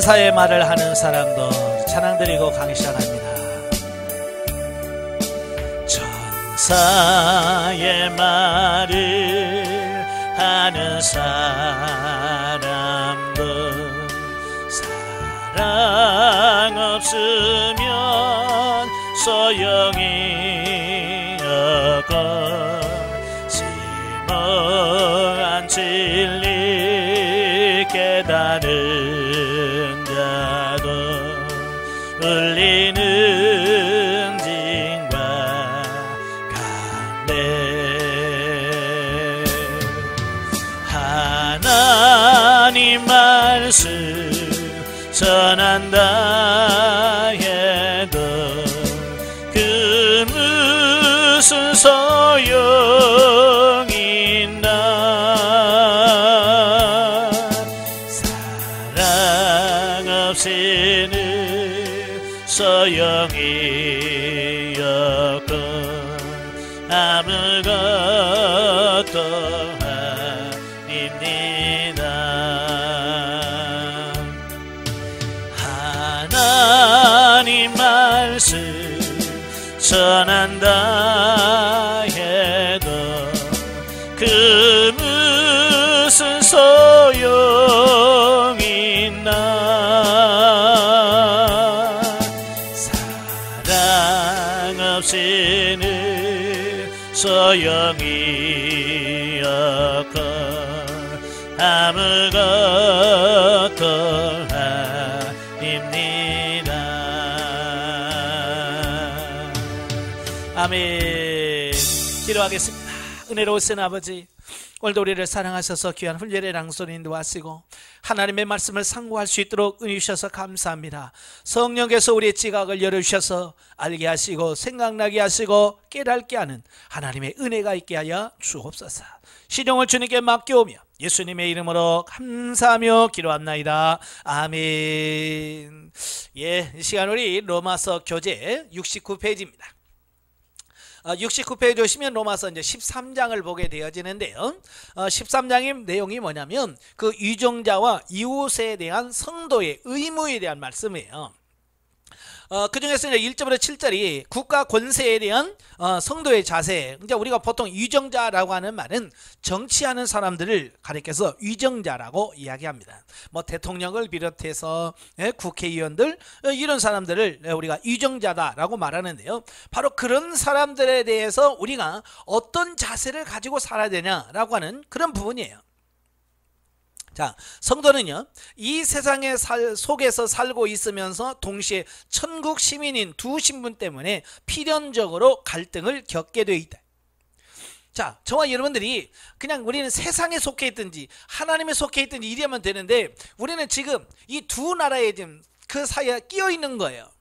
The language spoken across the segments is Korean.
천사의 말을 하는 사람도 찬양 드리고 강의 시작합니다. 천사의 말을 하는 사람도 사랑 없으면 소용이 없고 심오한 진리 깨달은 자도 울리는 징과 강대 하나님 말씀 전한다 해도 그 무슨 소용이 있나. 사랑 없이는 소용이 없고 아무것도 아닙니다. 하나님 말씀 전한다 해도 그 무슨 소용이 있나. 사랑 없이는 소용이 없고 아무것도 아닙니다. 아멘. 기도하겠습니다. 은혜로우신 아버지, 오늘도 우리를 사랑하셔서 귀한 훈련의 랑손 인도하시고 하나님의 말씀을 상고할 수 있도록 은혜 주셔서 감사합니다. 성령께서 우리의 지각을 열어주셔서 알게 하시고 생각나게 하시고 깨닫게 하는 하나님의 은혜가 있게 하여 주옵소서. 시종을 주님께 맡겨오며 예수님의 이름으로 감사하며 기도합나이다. 아멘. 예, 이 시간 우리 로마서 교재 69페이지입니다. 69페이지 오시면 로마서 이제 13장을 보게 되어지는데요. 13장의 내용이 뭐냐면 그 유정자와 이웃에 대한 성도의 의무에 대한 말씀이에요. 그 중에서 이제 1절부터 7절이 국가 권세에 대한 성도의 자세. 이제 우리가 보통 위정자라고 하는 말은 정치하는 사람들을 가리켜서 위정자라고 이야기합니다. 뭐 대통령을 비롯해서 국회의원들 이런 사람들을 우리가 위정자다라고 말하는데요. 바로 그런 사람들에 대해서 우리가 어떤 자세를 가지고 살아야 되냐라고 하는 그런 부분이에요. 자, 성도는요, 이 세상의 속에서 살고 있으면서 동시에 천국 시민인 두 신분 때문에 필연적으로 갈등을 겪게 되어 있다. 자, 저와 여러분들이 그냥 우리는 세상에 속해 있든지 하나님에 속해 있든지 이러면 되는데 우리는 지금 이 두 나라에 지금 그 사이에 끼어 있는 거예요.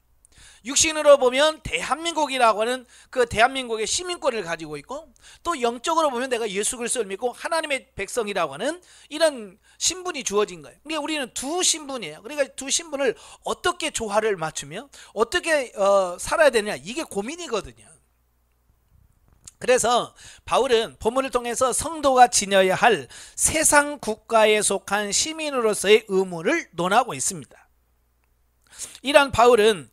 육신으로 보면 대한민국이라고 하는 그 대한민국의 시민권을 가지고 있고, 또 영적으로 보면 내가 예수 그리스도를 믿고 하나님의 백성이라고 하는 이런 신분이 주어진 거예요. 그러니까 우리는 두 신분이에요. 그러니까 두 신분을 어떻게 조화를 맞추며 어떻게 살아야 되느냐, 이게 고민이거든요. 그래서 바울은 본문을 통해서 성도가 지녀야 할 세상 국가에 속한 시민으로서의 의무를 논하고 있습니다. 이란 바울은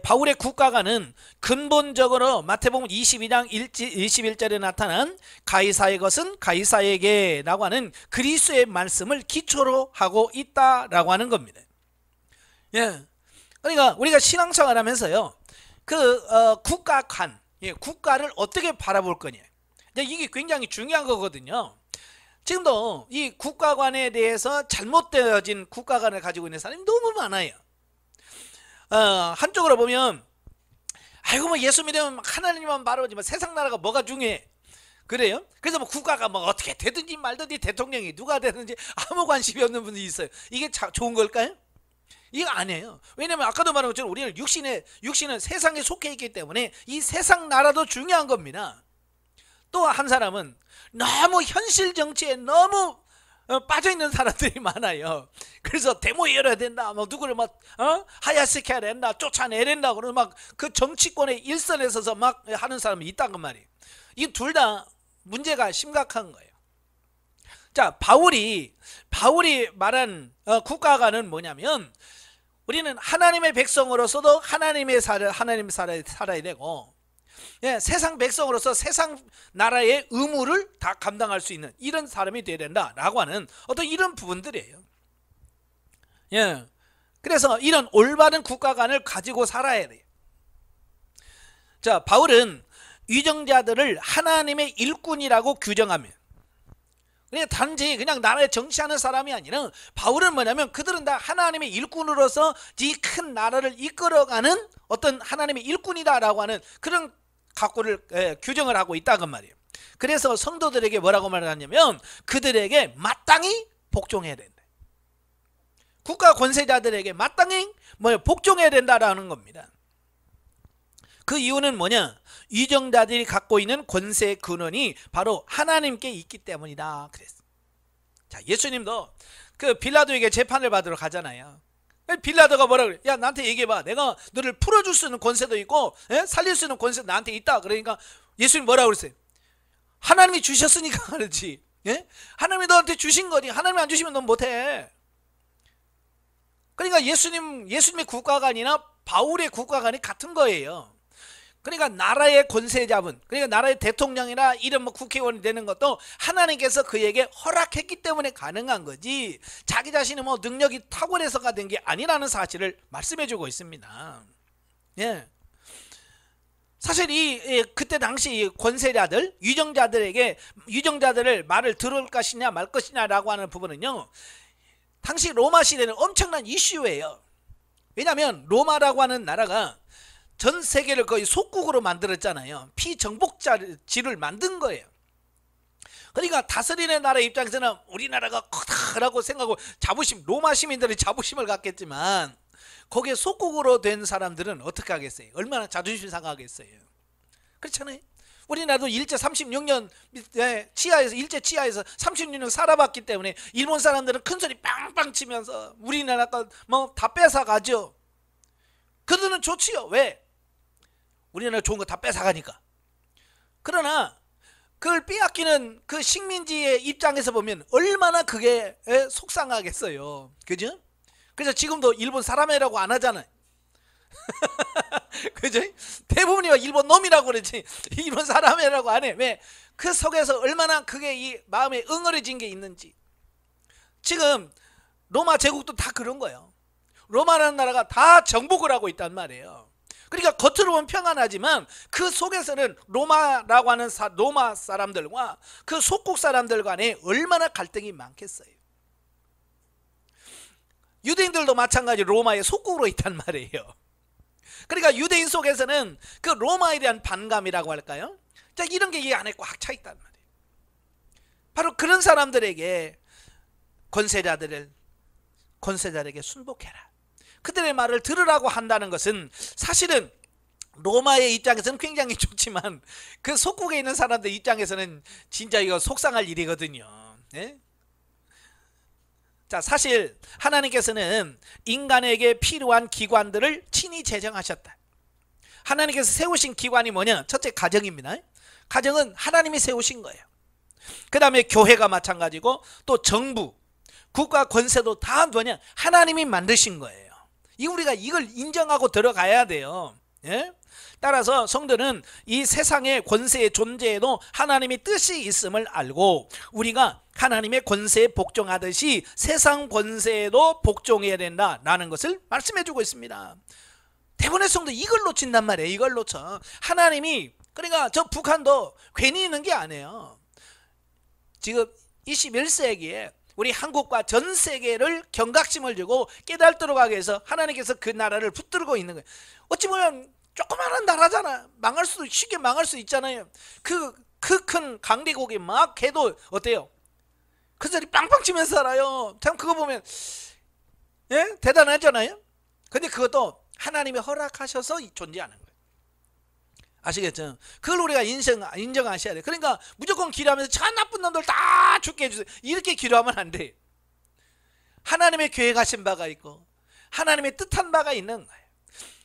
바울의 국가관은 근본적으로 마태복음 22장 21절에 나타난 가이사의 것은 가이사에게 라고 하는 그리스도의 말씀을 기초로 하고 있다라고 하는 겁니다. 그러니까 우리가 신앙생활 하면서요, 그 국가관, 국가를 어떻게 바라볼 거냐, 이게 굉장히 중요한 거거든요. 지금도 이 국가관에 대해서 잘못되어진 국가관을 가지고 있는 사람이 너무 많아요. 한쪽으로 보면 아이고 뭐 예수 믿으면 하나님만 바라보지 뭐 세상 나라가 뭐가 중요해, 그래요? 그래서 뭐 국가가 뭐 어떻게 되든지 말든지 대통령이 누가 되든지 아무 관심이 없는 분들이 있어요. 이게 좋은 걸까요? 이거 아니에요. 왜냐면 아까도 말한 것처럼 우리는 육신은 세상에 속해 있기 때문에 이 세상 나라도 중요한 겁니다. 또 한 사람은 너무 현실 정치에 너무 빠져있는 사람들이 많아요. 그래서 데모 열어야 된다, 뭐 누구를 막 하야시켜야 된다, 쫓아내야 된다, 그러면 막 그 정치권의 일선에 서서 막 하는 사람이 있단 말이에요. 이 둘 다 문제가 심각한 거예요. 자, 바울이 말한 국가관은 뭐냐면, 우리는 하나님의 백성으로서도 하나님 살아야 되고, 예, 세상 백성으로서 세상 나라의 의무를 다 감당할 수 있는 이런 사람이 되어야 된다라고 하는 어떤 이런 부분들이에요. 예, 그래서 이런 올바른 국가관을 가지고 살아야 돼요. 자, 바울은 위정자들을 하나님의 일꾼이라고 규정하며, 그러니까 단지 그냥 나라에 정치하는 사람이 아니라, 바울은 뭐냐면 그들은 다 하나님의 일꾼으로서 이 큰 나라를 이끌어가는 어떤 하나님의 일꾼이다라고 하는 그런 각고를 규정을 하고 있다 그 말이에요. 그래서 성도들에게 뭐라고 말하냐면 그들에게 마땅히 복종해야 된다. 국가 권세자들에게 마땅히 복종해야 된다라는 겁니다. 그 이유는 뭐냐? 위정자들이 갖고 있는 권세의 근원이 바로 하나님께 있기 때문이다 그랬어. 자, 예수님도 그 빌라도에게 재판을 받으러 가잖아요. 빌라도가 뭐라 그래? 야, 나한테 얘기해봐. 내가 너를 풀어줄 수 있는 권세도 있고, 살릴 수 있는 권세도 나한테 있다. 그러니까 예수님 뭐라고 그랬어요? 하나님이 주셨으니까 그렇지. 하나님이 너한테 주신 거니. 하나님이 안 주시면 넌 못해. 그러니까 예수님의 국가관이나 바울의 국가관이 같은 거예요. 그러니까 나라의 권세 잡은, 그러니까 나라의 대통령이나 이런 국회의원이 되는 것도 하나님께서 그에게 허락했기 때문에 가능한 거지, 자기 자신이 능력이 탁월해서가 된 게 아니라는 사실을 말씀해 주고 있습니다. 예. 사실 그때 당시 권세자들, 위정자들을 말을 들을 것이냐 말 것이냐라고 하는 부분은요, 당시 로마 시대는 엄청난 이슈예요. 왜냐하면 로마라고 하는 나라가 전 세계를 거의 속국으로 만들었잖아요. 피정복지를 만든 거예요. 그러니까 다스리는 나라 입장에서는 우리나라가 크다라고 생각하고 로마 시민들이 자부심을 갖겠지만, 거기에 속국으로 된 사람들은 어떻게 하겠어요? 얼마나 자존심 상하겠어요? 그렇잖아요. 우리나라도 일제 36년 치하에서 36년 살아봤기 때문에 일본 사람들은 큰소리 빵빵 치면서 우리나라가 다 뺏어가죠. 그들은 좋지요. 왜? 우리나라 좋은 거 다 뺏어가니까. 그러나 그걸 빼앗기는 그 식민지의 입장에서 보면 얼마나 그게 속상하겠어요. 그죠? 그래서 지금도 일본 사람이라고 안 하잖아요. 그죠? 대부분이 일본 놈이라고 그러지 일본 사람이라고 안 해. 왜? 그 속에서 얼마나 그게 이 마음에 응어려진 게 있는지. 지금 로마 제국도 다 그런 거예요. 로마라는 나라가 다 정복을 하고 있단 말이에요. 그러니까 겉으로 보면 평안하지만 그 속에서는 로마라고 하는 로마 사람들과 그 속국 사람들 간에 얼마나 갈등이 많겠어요. 유대인들도 마찬가지로 로마의 속국으로 있단 말이에요. 그러니까 유대인 속에서는 그 로마에 대한 반감이라고 할까요? 자, 이런 게 이 안에 꽉 차 있단 말이에요. 바로 그런 사람들에게 권세자들에게 순복해라, 그들의 말을 들으라고 한다는 것은 사실은 로마의 입장에서는 굉장히 좋지만 그 속국에 있는 사람들 입장에서는 진짜 이거 속상할 일이거든요. 네? 자, 사실 하나님께서는 인간에게 필요한 기관들을 친히 제정하셨다. 하나님께서 세우신 기관이 뭐냐? 첫째, 가정입니다. 가정은 하나님이 세우신 거예요. 그 다음에 교회가 마찬가지고, 또 정부, 국가 권세도 다 뭐냐? 하나님이 만드신 거예요. 우리가 이걸 인정하고 들어가야 돼요. 예? 따라서 성도는 이 세상의 권세의 존재에도 하나님의 뜻이 있음을 알고, 우리가 하나님의 권세에 복종하듯이 세상 권세에도 복종해야 된다라는 것을 말씀해 주고 있습니다. 대부분의 성도 이걸 놓친단 말이에요. 이걸 놓쳐. 하나님이, 그러니까 저 북한도 괜히 있는 게 아니에요. 지금 21세기에 우리 한국과 전 세계를 경각심을 주고 깨달도록 하기 위해서 하나님께서 그 나라를 붙들고 있는 거예요. 어찌 보면 조그마한 나라잖아. 쉽게 망할 수 있잖아요. 그 큰 강대국이 막 해도 어때요? 그 소리 빵빵 치면서 살아요. 참 그거 보면 대단하잖아요. 근데 그것도 하나님이 허락하셔서 존재하는 거예요. 아시겠죠? 그걸 우리가 인정하셔야 돼요. 그러니까 무조건 기도하면서 저 나쁜 놈들 다 죽게 해주세요, 이렇게 기도하면 안 돼요. 하나님의 계획하신 바가 있고 하나님의 뜻한 바가 있는 거예요.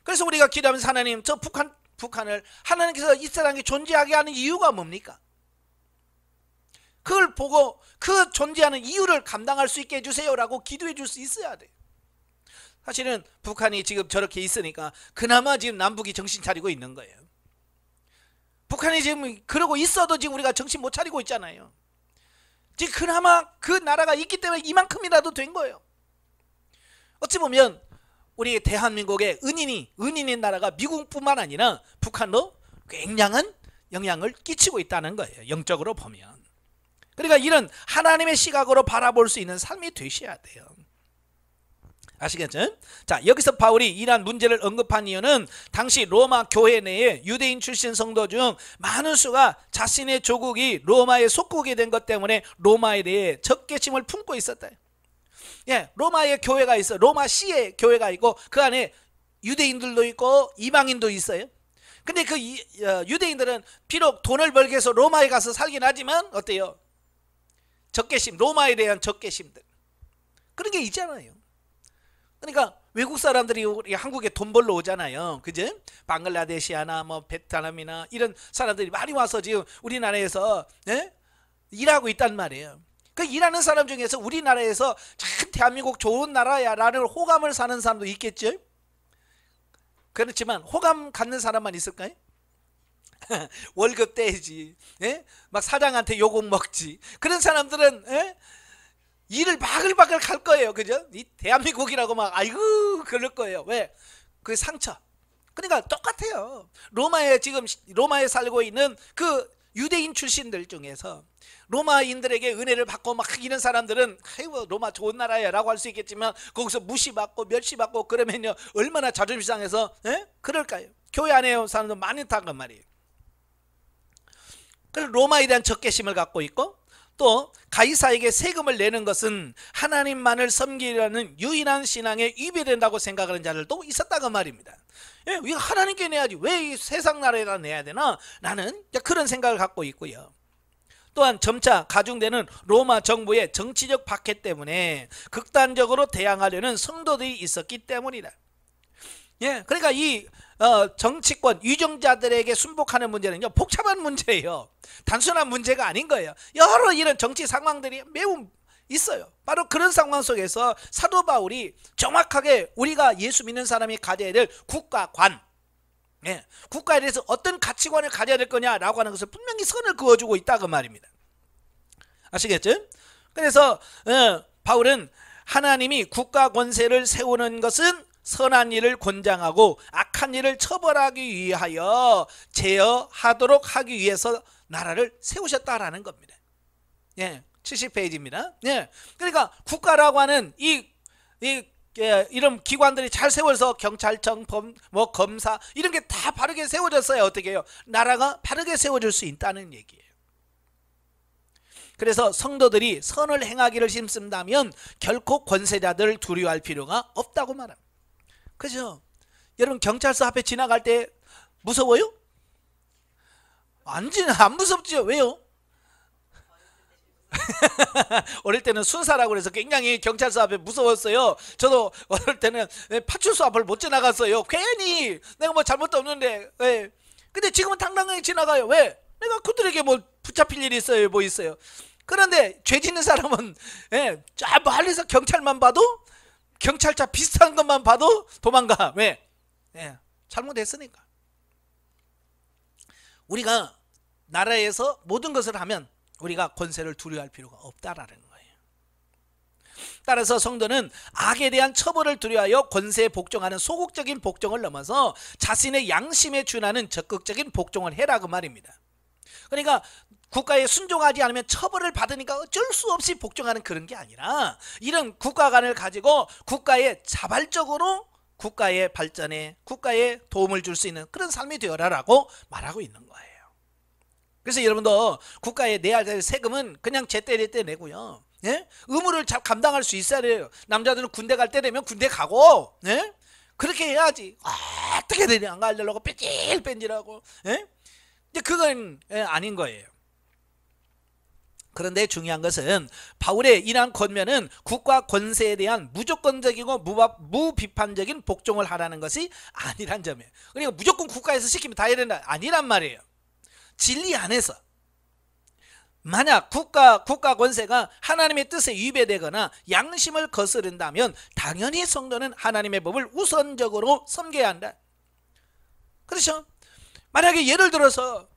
그래서 우리가 기도하면서 하나님, 저 북한을 하나님께서 이 세상에 존재하게 하는 이유가 뭡니까? 그걸 보고 그 존재하는 이유를 감당할 수 있게 해주세요라고 기도해 줄 수 있어야 돼. 사실은 북한이 지금 저렇게 있으니까 그나마 지금 남북이 정신 차리고 있는 거예요. 북한이 지금 그러고 있어도 지금 우리가 정신 못 차리고 있잖아요. 지금 그나마 그 나라가 있기 때문에 이만큼이라도 된 거예요. 어찌 보면 우리 대한민국의 은인인 나라가 미국뿐만 아니라 북한도 굉장한 영향을 끼치고 있다는 거예요. 영적으로 보면. 그러니까 이런 하나님의 시각으로 바라볼 수 있는 삶이 되셔야 돼요. 아시겠죠? 자, 여기서 바울이 이러한 문제를 언급한 이유는 당시 로마 교회 내에 유대인 출신 성도 중 많은 수가 자신의 조국이 로마의 속국이 된 것 때문에 로마에 대해 적개심을 품고 있었다. 예, 로마의 교회가 있어. 로마 시의 교회가 있고 그 안에 유대인들도 있고 이방인도 있어요. 근데 그 유대인들은 비록 돈을 벌기 위해서 로마에 가서 살긴 하지만 어때요? 적개심, 로마에 대한 적개심들 그런 게 있잖아요. 그러니까 외국 사람들이 우리 한국에 돈 벌러 오잖아요. 그죠? 방글라데시아나 뭐 베트남이나 이런 사람들이 많이 와서 지금 우리나라에서 일하고 있단 말이에요. 그 일하는 사람 중에서 우리나라에서 참 대한민국 좋은 나라야 라는 호감을 사는 사람도 있겠죠. 그렇지만 호감 갖는 사람만 있을까요? 월급 떼지, 막 사장한테 욕을 먹지. 그런 사람들은 일을 바글바글 갈 거예요. 그죠? 이 대한민국이라고 막 아이고 그럴 거예요. 왜? 그 상처. 그러니까 똑같아요. 로마에 살고 있는 그 유대인 출신들 중에서 로마인들에게 은혜를 받고 막 이런 사람들은 아이고 로마 좋은 나라야 라고 할 수 있겠지만 거기서 무시받고 멸시받고 그러면요 얼마나 자존심 상해서 그럴까요? 교회 안에 온 사람도 많다는 말이에요. 그래서 로마에 대한 적개심을 갖고 있고 또 가이사에게 세금을 내는 것은 하나님만을 섬기려는 유일한 신앙에 위배된다고 생각하는 자들도 있었다고 말입니다. 예, 이거 하나님께 내야지 왜 이 세상 나라에다 내야 되나? 나는 그런 생각을 갖고 있고요. 또한 점차 가중되는 로마 정부의 정치적 박해 때문에 극단적으로 대항하려는 성도들이 있었기 때문이다. 예, 그러니까 이 정치권 유정자들에게 순복하는 문제는요 복잡한 문제예요. 단순한 문제가 아닌 거예요. 여러 이런 정치 상황들이 매우 있어요. 바로 그런 상황 속에서 사도 바울이 정확하게 우리가 예수 믿는 사람이 가져야 될 국가관, 국가에 대해서 어떤 가치관을 가져야 될 거냐라고 하는 것을 분명히 선을 그어주고 있다고 말입니다. 아시겠죠? 그래서 바울은 하나님이 국가 권세를 세우는 것은 선한 일을 권장하고 악한 일을 처벌하기 위하여 제어하도록 하기 위해서 나라를 세우셨다라는 겁니다. 70페이지입니다. 그러니까 국가라고 하는 이런 기관들이 잘 세워서 경찰청, 검사 이런 게 다 바르게 세워졌어야 어떻게 해요? 나라가 바르게 세워질 수 있다는 얘기예요. 그래서 성도들이 선을 행하기를 힘쓴다면 결코 권세자들을 두려워할 필요가 없다고 말합니다. 그죠? 여러분 경찰서 앞에 지나갈 때 무서워요? 안 무섭죠. 왜요? 어릴 때는 순사라고 그래서 굉장히 경찰서 앞에 무서웠어요. 저도 어릴 때는 파출소 앞을 못 지나갔어요. 괜히 내가 뭐 잘못도 없는데. 근데 지금은 당당하게 지나가요. 왜? 내가 그들에게 뭐 붙잡힐 일이 있어요? 뭐 있어요? 그런데 죄 짓는 사람은 저 멀리서 경찰만 봐도 경찰차 비슷한 것만 봐도 도망가. 왜? 잘못했으니까. 우리가 나라에서 모든 것을 하면 우리가 권세를 두려워할 필요가 없다라는 거예요. 따라서 성도는 악에 대한 처벌을 두려워하여 권세에 복종하는 소극적인 복종을 넘어서 자신의 양심에 준하는 적극적인 복종을 해라 그 말입니다. 그러니까 국가에 순종하지 않으면 처벌을 받으니까 어쩔 수 없이 복종하는 그런 게 아니라 이런 국가관을 가지고 국가에 자발적으로 국가의 발전에 국가에 도움을 줄 수 있는 그런 삶이 되어라라고 말하고 있는 거예요. 그래서 여러분도 국가에 내야 될 세금은 그냥 제때제때 내고요. 의무를 잘 감당할 수 있어야 돼요. 남자들은 군대 갈 때 되면 군대 가고 그렇게 해야지. 어떻게 되냐 안 가려고 뺀질뺀질하고 이제 그건 아닌 거예요. 그런데 중요한 것은 바울의 이러한 권면은 국가 권세에 대한 무조건적이고 무비판적인 복종을 하라는 것이 아니란 점이에요. 그러니까 무조건 국가에서 시키면 다 해야 된다 아니란 말이에요. 진리 안에서 만약 국가 권세가 하나님의 뜻에 위배되거나 양심을 거스른다면 당연히 성도는 하나님의 법을 우선적으로 섬겨야 한다. 그렇죠? 만약에 예를 들어서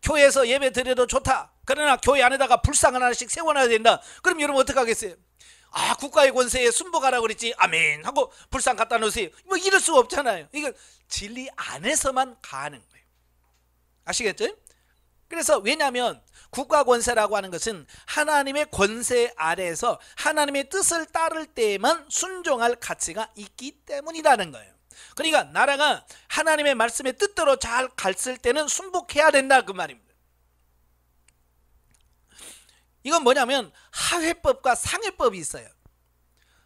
교회에서 예배 드려도 좋다. 그러나 교회 안에다가 불상을 하나씩 세워놔야 된다. 그럼 여러분 어떻게 하겠어요? 아, 국가의 권세에 순복하라고 그랬지. 아멘 하고 불상 갖다 놓으세요. 뭐 이럴 수가 없잖아요. 이건 진리 안에서만 가는 거예요. 아시겠죠? 그래서 왜냐하면 국가 권세라고 하는 것은 하나님의 권세 아래에서 하나님의 뜻을 따를 때에만 순종할 가치가 있기 때문이라는 거예요. 그러니까 나라가 하나님의 말씀의 뜻대로 잘 갔을 때는 순복해야 된다, 그 말입니다. 이건 뭐냐면 하회법과 상회법이 있어요.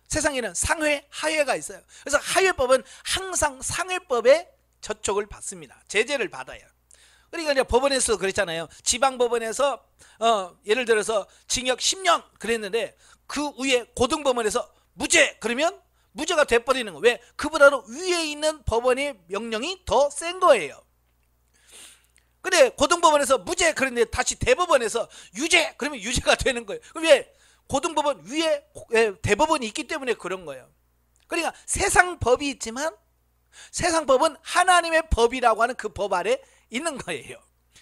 세상에는 상회, 하회가 있어요. 그래서 하회법은 항상 상회법의 저촉을 받습니다. 제재를 받아요. 그러니까 이제 법원에서 그랬잖아요. 지방법원에서 예를 들어서 징역 10년 그랬는데 그 위에 고등법원에서 무죄 그러면 무죄가 돼버리는 거예요. 왜? 그보다도 위에 있는 법원의 명령이 더 센 거예요. 근데 고등법원에서 무죄 그랬는데 다시 대법원에서 유죄 그러면 유죄가 되는 거예요. 왜? 고등법원 위에 대법원이 있기 때문에 그런 거예요. 그러니까 세상 법이 있지만 세상 법은 하나님의 법이라고 하는 그 법 아래 있는 거예요.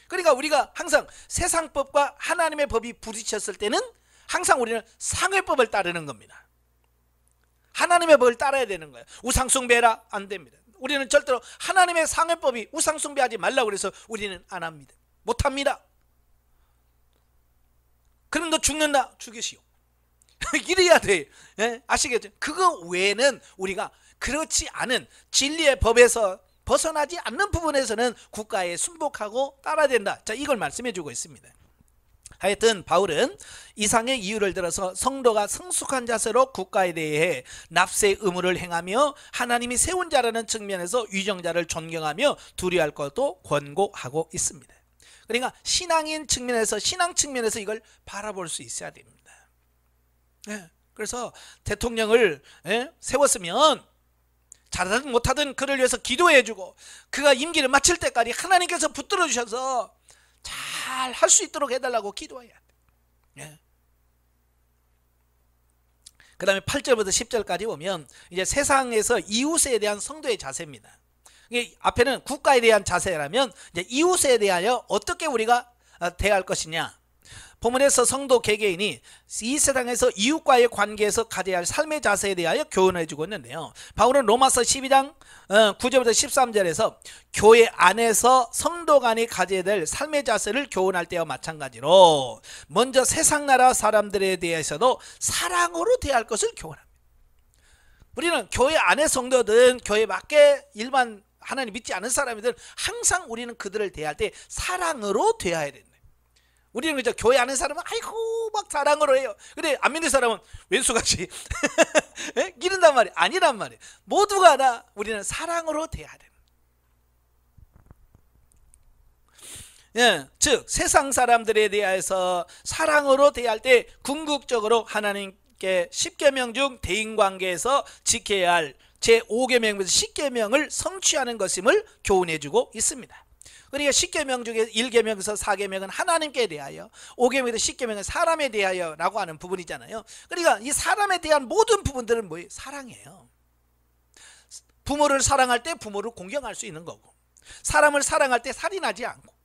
그러니까 우리가 항상 세상 법과 하나님의 법이 부딪혔을 때는 항상 우리는 상회법을 따르는 겁니다. 하나님의 법을 따라야 되는 거예요. 우상숭배라 안 됩니다. 우리는 절대로 하나님의 상회법이 우상숭배하지 말라고 그래서 우리는 안 합니다. 못합니다. 그럼 너 죽는다. 죽이시오. 이래야 돼. 아시겠죠? 그거 외에는 우리가 그렇지 않은 진리의 법에서 벗어나지 않는 부분에서는 국가에 순복하고 따라야 된다. 자, 이걸 말씀해 주고 있습니다. 하여튼 바울은 이상의 이유를 들어서 성도가 성숙한 자세로 국가에 대해 납세 의무를 행하며 하나님이 세운 자라는 측면에서 위정자를 존경하며 두려워할 것도 권고하고 있습니다. 그러니까 신앙인 측면에서 신앙 측면에서 이걸 바라볼 수 있어야 됩니다. 그래서 대통령을 세웠으면 잘하든 못하든 그를 위해서 기도해주고 그가 임기를 마칠 때까지 하나님께서 붙들어 주셔서 잘 할 수 있도록 해달라고 기도해야 돼. 그 다음에 8절부터 10절까지 보면 이제 세상에서 이웃에 대한 성도의 자세입니다. 이게 앞에는 국가에 대한 자세라면 이제 이웃에 대하여 어떻게 우리가 대할 것이냐. 본문에서 성도 개개인이 이 세상에서 이웃과의 관계에서 가져야 할 삶의 자세에 대하여 교훈해 주고 있는데요. 바울은 로마서 12장 9절부터 13절에서 교회 안에서 성도 간이 가져야 될 삶의 자세를 교훈할 때와 마찬가지로 먼저 세상 나라 사람들에 대해서도 사랑으로 대할 것을 교훈합니다. 우리는 교회 안의 성도든 교회 밖에 일반 하나님 믿지 않은 사람이든 항상 우리는 그들을 대할 때 사랑으로 대해야 된다. 우리는 그죠? 교회 아는 사람은 아이고 막 사랑으로 해요. 근데 안 믿는 사람은 왼수같이 이른단 말이에요. 아니란 말이에요. 모두가 다 우리는 사랑으로 대해야 됩니다. 즉 세상 사람들에 대해서 사랑으로 대할 때 궁극적으로 하나님께 10계명 중 대인관계에서 지켜야 할 제5계명에서 10계명을 성취하는 것임을 교훈해주고 있습니다. 그러니까 10계명 중에 1계명에서 4계명은 하나님께 대하여 5계명에서 10계명은 사람에 대하여 라고 하는 부분이잖아요. 그러니까 이 사람에 대한 모든 부분들은 뭐예요? 사랑이에요. 부모를 사랑할 때 부모를 공경할 수 있는 거고 사람을 사랑할 때 살인하지 않고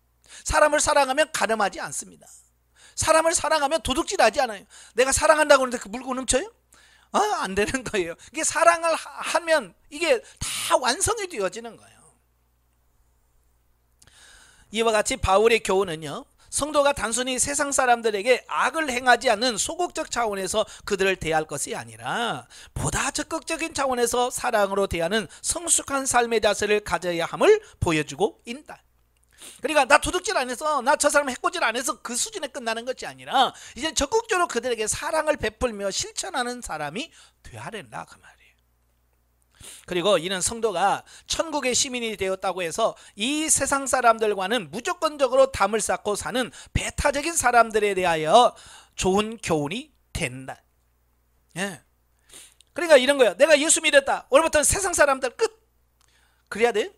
사람을 사랑하면 간음하지 않습니다. 사람을 사랑하면 도둑질하지 않아요. 내가 사랑한다고 하는데 그 물건 훔쳐요? 안 되는 거예요. 이게 사랑을 하면 이게 다 완성이 되어지는 거예요. 이와 같이 바울의 교훈은요, 성도가 단순히 세상 사람들에게 악을 행하지 않는 소극적 차원에서 그들을 대할 것이 아니라 보다 적극적인 차원에서 사랑으로 대하는 성숙한 삶의 자세를 가져야 함을 보여주고 있다. 그러니까 나 도둑질 안 해서 나 저 사람 해코질 안 해서 그 수준에 끝나는 것이 아니라 이제 적극적으로 그들에게 사랑을 베풀며 실천하는 사람이 되어야 된다 그 말이에요. 그리고 이는 성도가 천국의 시민이 되었다고 해서 이 세상 사람들과는 무조건적으로 담을 쌓고 사는 배타적인 사람들에 대하여 좋은 교훈이 된다. 그러니까 이런 거예요. 내가 예수 믿었다. 오늘부터는 세상 사람들 끝. 그래야 돼?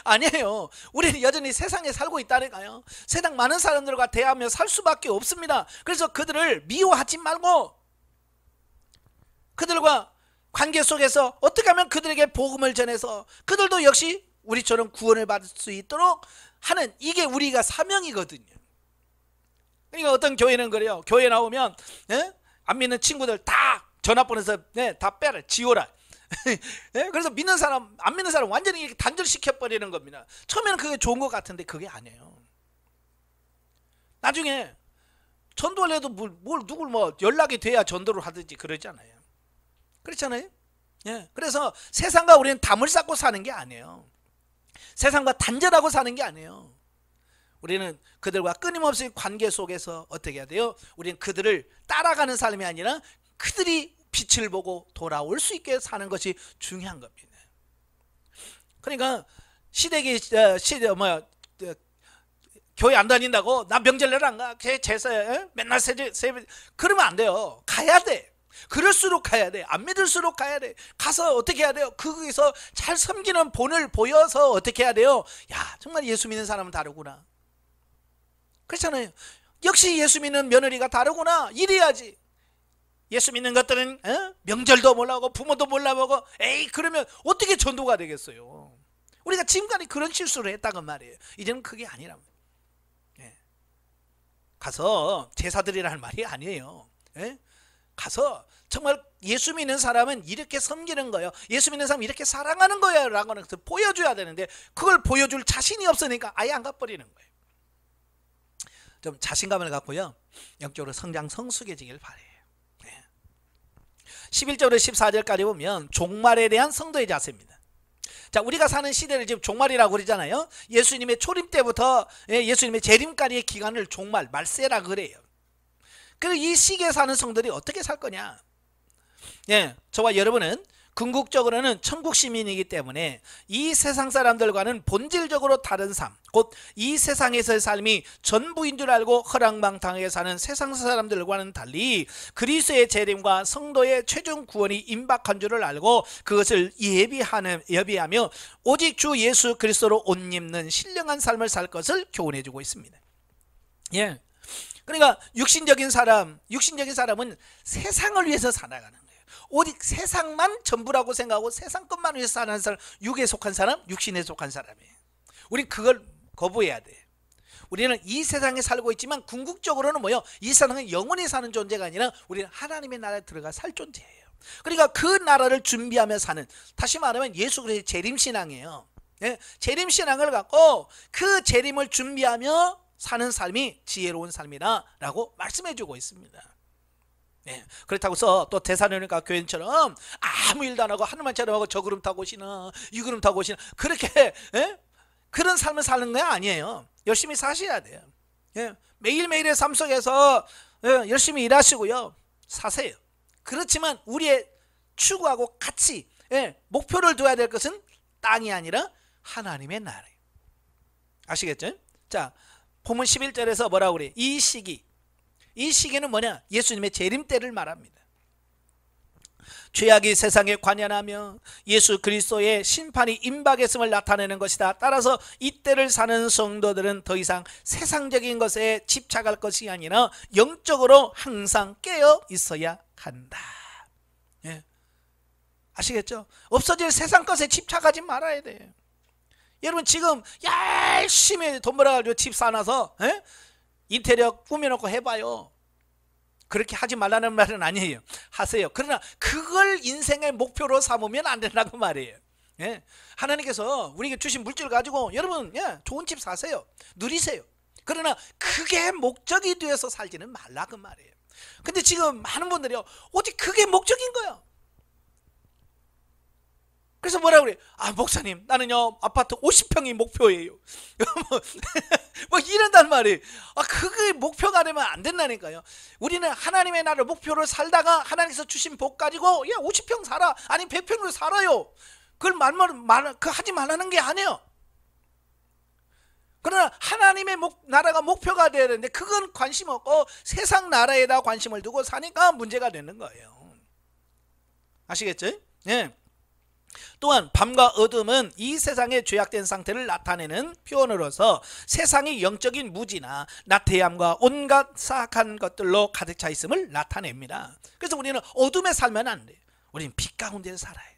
아니에요. 우리는 여전히 세상에 살고 있다니까요. 세상 많은 사람들과 대하며 살 수밖에 없습니다. 그래서 그들을 미워하지 말고 그들과 관계 속에서 어떻게 하면 그들에게 복음을 전해서 그들도 역시 우리처럼 구원을 받을 수 있도록 하는, 이게 우리가 사명이거든요. 그러니까 어떤 교회는 그래요. 교회 나오면 안 믿는 친구들 다 전화번호에서 다 빼라, 지워라. 그래서 믿는 사람, 안 믿는 사람 완전히 이렇게 단절시켜버리는 겁니다. 처음에는 그게 좋은 것 같은데 그게 아니에요. 나중에 전도를 해도 누굴 연락이 돼야 전도를 하든지 그러잖아요. 그렇잖아요. 그래서 세상과 우리는 담을 쌓고 사는 게 아니에요. 세상과 단절하고 사는 게 아니에요. 우리는 그들과 끊임없이 관계 속에서 어떻게 해야 돼요? 우리는 그들을 따라가는 삶이 아니라 그들이 빛을 보고 돌아올 수 있게 사는 것이 중요한 겁니다. 그러니까 교회 안 다닌다고 나 명절날 안 가, 제사에 맨날 세배, 그러면 안 돼요. 가야 돼. 그럴수록 가야 돼. 안 믿을수록 가야 돼. 가서 어떻게 해야 돼요? 거기서 잘 섬기는 본을 보여서 어떻게 해야 돼요? 야, 정말 예수 믿는 사람은 다르구나. 그렇잖아요. 역시 예수 믿는 며느리가 다르구나. 이래야지. 예수 믿는 것들은 명절도 몰라보고 부모도 몰라보고, 에이 그러면 어떻게 전도가 되겠어요? 우리가 지금까지 그런 실수를 했다는 말이에요. 이제는 그게 아니란 말이에요. 가서 제사드리라는 말이 아니에요. 가서 정말 예수 믿는 사람은 이렇게 섬기는 거예요. 예수 믿는 사람은 이렇게 사랑하는 거예요 라고 보여줘야 되는데, 그걸 보여줄 자신이 없으니까 아예 안 가버리는 거예요. 좀 자신감을 갖고요, 영적으로 성장 성숙해지길 바래요. 11절부터 14절까지 보면 종말에 대한 성도의 자세입니다. 자, 우리가 사는 시대를 지금 종말이라고 그러잖아요. 예수님의 초림 때부터 예수님의 재림까지의 기간을 종말, 말세라 그래요. 그리고 이 시기에 사는 성들이 어떻게 살 거냐? 저와 여러분은 궁극적으로는 천국 시민이기 때문에 이 세상 사람들과는 본질적으로 다른 삶, 곧 이 세상에서의 삶이 전부인 줄 알고 허랑방탕하게 사는 세상 사람들과는 달리 그리스도의 재림과 성도의 최종 구원이 임박한 줄을 알고 그것을 예비하며 오직 주 예수 그리스도로 옷 입는 신령한 삶을 살 것을 교훈해 주고 있습니다. 그러니까 육신적인 사람은 세상을 위해서 살아가는 거예요. 오직 세상만 전부라고 생각하고 세상 것만 위해서 사는 사람, 육에 속한 사람, 육신에 속한 사람이에요. 우리 그걸 거부해야 돼요. 우리는 이 세상에 살고 있지만 궁극적으로는 이 세상은 영원히 사는 존재가 아니라 우리는 하나님의 나라에 들어가 살 존재예요. 그러니까 그 나라를 준비하며 사는, 다시 말하면 예수 그리스도의 재림신앙이에요. 재림신앙을 갖고 그 재림을 준비하며 사는 삶이 지혜로운 삶이라고 말씀해주고 있습니다. 그렇다고 해서 또 데살로니가 교인처럼 아무 일도 안 하고 하늘만 차려하고 저 구름 타고 오시나 이 구름 타고 오시나 그렇게 그런 삶을 사는 거 아니에요. 열심히 사셔야 돼요. 매일매일의 삶 속에서 열심히 일하시고요, 사세요. 그렇지만 우리의 추구하고 같이 목표를 둬야 될 것은 땅이 아니라 하나님의 나라예요. 아시겠죠? 자, 본문 11절에서 뭐라고 그래요? 이 시기는 뭐냐? 예수님의 재림 때를 말합니다. 죄악이 세상에 관연하며 예수 그리스도의 심판이 임박했음을 나타내는 것이다. 따라서 이때를 사는 성도들은 더 이상 세상적인 것에 집착할 것이 아니라 영적으로 항상 깨어 있어야 한다. 아시겠죠? 없어질 세상 것에 집착하지 말아야 돼요. 여러분 지금 열심히 돈 벌어가지고 집 사놔서 인테리어 꾸며놓고 해봐요. 그렇게 하지 말라는 말은 아니에요. 하세요. 그러나 그걸 인생의 목표로 삼으면 안 된다고 말이에요. 하나님께서 우리에게 주신 물질 가지고 여러분 좋은 집 사세요. 누리세요. 그러나 그게 목적이 되어서 살지는 말라 그 말이에요. 근데 지금 많은 분들이요, 오직 그게 목적인 거예요. 그래서 뭐라고 그래? 목사님 나는요 아파트 50평이 목표예요. 이런단 말이에요. 그게 목표가 되면 안 된다니까요. 우리는 하나님의 나라를 목표로 살다가 하나님께서 주신 복 가지고 50평 살아, 아니 100평으로 살아요. 그걸 하지 말라는 게 아니에요. 그러나 하나님의 나라가 목표가 되어야 되는데 그건 관심 없고 세상 나라에다 관심을 두고 사니까 문제가 되는 거예요. 아시겠죠? 또한 밤과 어둠은 이 세상의 죄악된 상태를 나타내는 표현으로서 세상이 영적인 무지나 나태함과 온갖 사악한 것들로 가득 차 있음을 나타냅니다. 그래서 우리는 어둠에 살면 안 돼요. 우리는 빛 가운데 살아야 돼요.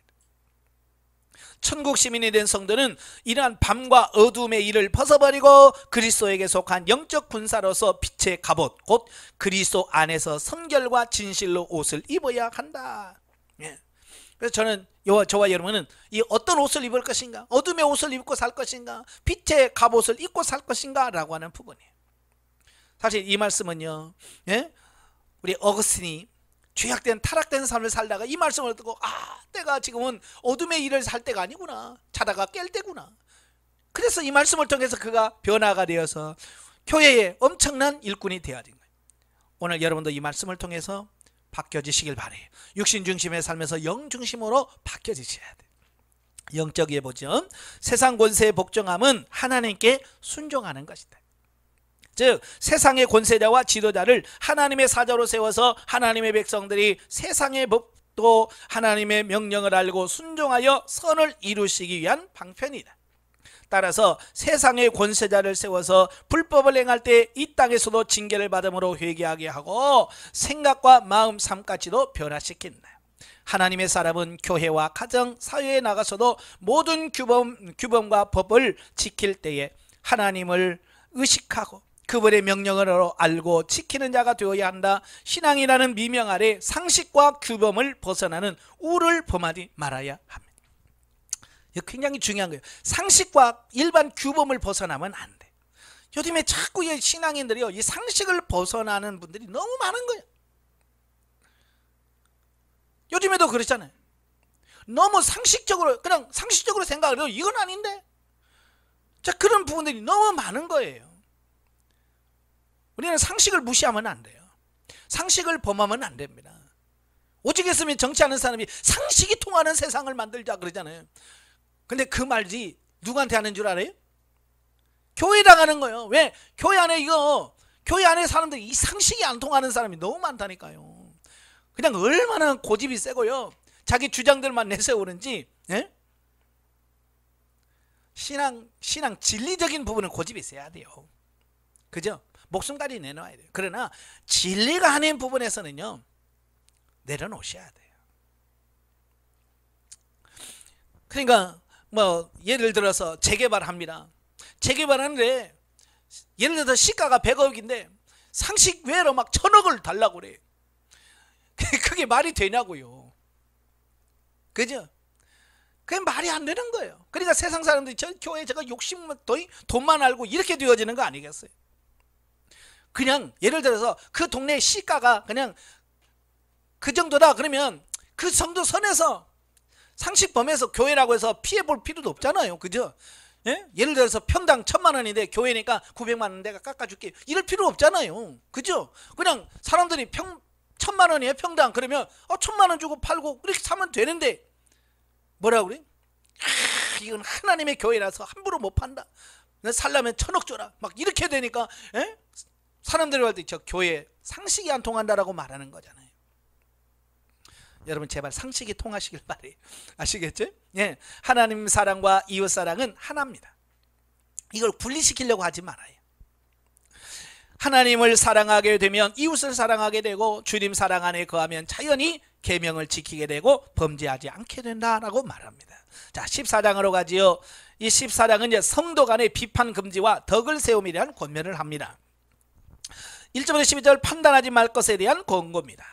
천국 시민이 된 성도는 이러한 밤과 어둠의 일을 벗어버리고 그리스도에게 속한 영적 군사로서 빛의 갑옷 곧 그리스도 안에서 성결과 진실로 옷을 입어야 한다. 예. 그래서 저는 저와 여러분은 이 어떤 옷을 입을 것인가, 어둠의 옷을 입고 살 것인가, 빛의 갑옷을 입고 살 것인가 라고 하는 부분이에요. 사실 이 말씀은요, 예? 우리 어거스틴이 죄악된 타락된 삶을 살다가 이 말씀을 듣고 내가 지금은 어둠의 일을 살 때가 아니구나, 자다가 깰 때구나. 그래서 이 말씀을 통해서 그가 변화가 되어서 교회의 엄청난 일꾼이 되어야 된 거예요. 오늘 여러분도 이 말씀을 통해서 바뀌어지시길 바래요. 육신 중심의 삶에서 영 중심으로 바뀌어지셔야 돼요. 영적 예보죠. 세상 권세의 복종함은 하나님께 순종하는 것이다. 즉 세상의 권세자와 지도자를 하나님의 사자로 세워서 하나님의 백성들이 세상의 법도 하나님의 명령을 알고 순종하여 선을 이루시기 위한 방편이다. 따라서 세상의 권세자를 세워서 불법을 행할 때 이 땅에서도 징계를 받음으로 회개하게 하고 생각과 마음 삶까지도 변화시킨다. 하나님의 사람은 교회와 가정, 사회에 나가서도 모든 규범과 법을 지킬 때에 하나님을 의식하고 그분의 명령을 알고 지키는 자가 되어야 한다. 신앙이라는 미명 아래 상식과 규범을 벗어나는 우를 범하지 말아야 합니다. 이거 굉장히 중요한 거예요. 상식과 일반 규범을 벗어나면 안 돼. 요즘에 자꾸 이 신앙인들이요, 이 상식을 벗어나는 분들이 너무 많은 거예요. 요즘에도 그렇잖아요. 너무 상식적으로 그냥 상식적으로 생각을 해요. 이건 아닌데. 자, 그런 부분들이 너무 많은 거예요. 우리는 상식을 무시하면 안 돼요. 상식을 범하면 안 됩니다. 오직 했으면 정치하는 사람이 상식이 통하는 세상을 만들자 그러잖아요. 근데 그 말이 누구한테 하는 줄 알아요? 교회당 하는 거예요. 왜? 교회 안에 사람들이 이 상식이 안 통하는 사람이 너무 많다니까요. 그냥 얼마나 고집이 세고요. 자기 주장들만 내세우는지, 예? 신앙 진리적인 부분은 고집이 세야 돼요. 그죠? 목숨까지 내놓아야 돼요. 그러나 진리가 아닌 부분에서는요, 내려놓으셔야 돼요. 그러니까 뭐 예를 들어서 재개발합니다. 재개발하는데 예를 들어서 시가가 100억인데 상식 외로 막 1000억을 달라고 그래요. 그게 말이 되냐고요. 그죠? 그게 말이 안 되는 거예요. 그러니까 세상 사람들이 교회 제가 욕심만 돈만 알고 이렇게 되어지는 거 아니겠어요? 그냥 예를 들어서 그 동네 시가가 그냥 그 정도다 그러면 그 정도 선에서 상식 범위에서 교회라고 해서 피해 볼 필요도 없잖아요. 그죠? 예? 예를 들어서 평당 1000만 원인데 교회니까 900만 원 내가 깎아줄게 이럴 필요 없잖아요. 그죠? 그냥 사람들이 1000만 원이에요 평당. 그러면 1000만 원 주고 팔고 이렇게 사면 되는데 뭐라고 그래? 이건 하나님의 교회라서 함부로 못 판다. 살려면 1000억 줘라. 막 이렇게 되니까, 예? 사람들이 할 때 저 교회 상식이 안 통한다라고 말하는 거잖아요. 여러분 제발 상식이 통하시길 바래요. 아시겠죠? 예, 하나님 사랑과 이웃 사랑은 하나입니다. 이걸 분리시키려고 하지 말아요. 하나님을 사랑하게 되면 이웃을 사랑하게 되고 주님 사랑 안에 거하면 자연히 계명을 지키게 되고 범죄하지 않게 된다라고 말합니다. 자, 14장으로 가지요. 이 14장은 이제 성도 간의 비판 금지와 덕을 세움에 대한 권면을 합니다. 1절부터 12절 판단하지 말 것에 대한 권고입니다.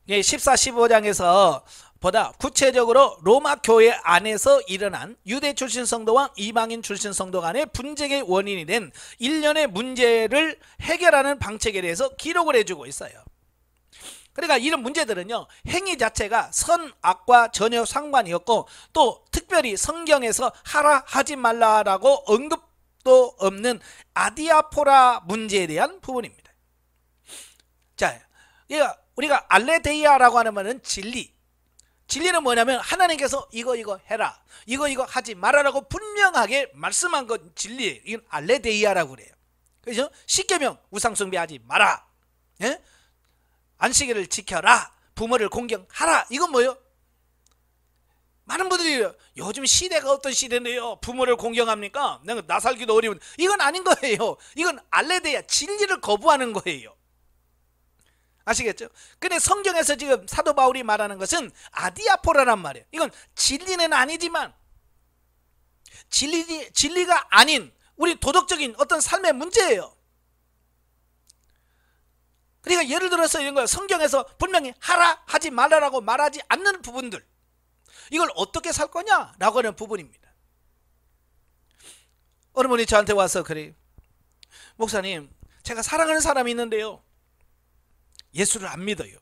14, 15장에서 보다 구체적으로 로마 교회 안에서 일어난 유대 출신 성도와 이방인 출신 성도 간의 분쟁의 원인이 된 일련의 문제를 해결하는 방책에 대해서 기록을 해주고 있어요. 그러니까 이런 문제들은요, 행위 자체가 선, 악과 전혀 상관이 없고 또 특별히 성경에서 하라 하지 말라라고 언급도 없는 아디아포라 문제에 대한 부분입니다. 자, 우리가 알레데이아라고 하는 말은 진리는 뭐냐면 하나님께서 이거 해라, 이거 하지 말아라고 분명하게 말씀한 건 진리예요. 이건 알레데이아라고 그래요. 그렇죠? 십계명 우상 숭배하지 마라, 예? 안식일을 지켜라, 부모를 공경하라. 이건 뭐예요? 많은 분들이 요즘 시대가 어떤 시대인데요, 부모를 공경합니까? 내가 나 살기도 어려운. 이건 아닌 거예요. 이건 알레데야, 진리를 거부하는 거예요. 아시겠죠? 근데 성경에서 지금 사도 바울이 말하는 것은 아디아포라란 말이에요. 이건 진리는 아니지만 진리가 아닌 우리 도덕적인 어떤 삶의 문제예요. 그러니까 예를 들어서 이런 거예요. 성경에서 분명히 하라 하지 말라라고 말하지 않는 부분들, 이걸 어떻게 살 거냐라고 하는 부분입니다. 어느 분이 저한테 와서 그래요. 목사님, 제가 사랑하는 사람이 있는데요, 예수를 안 믿어요.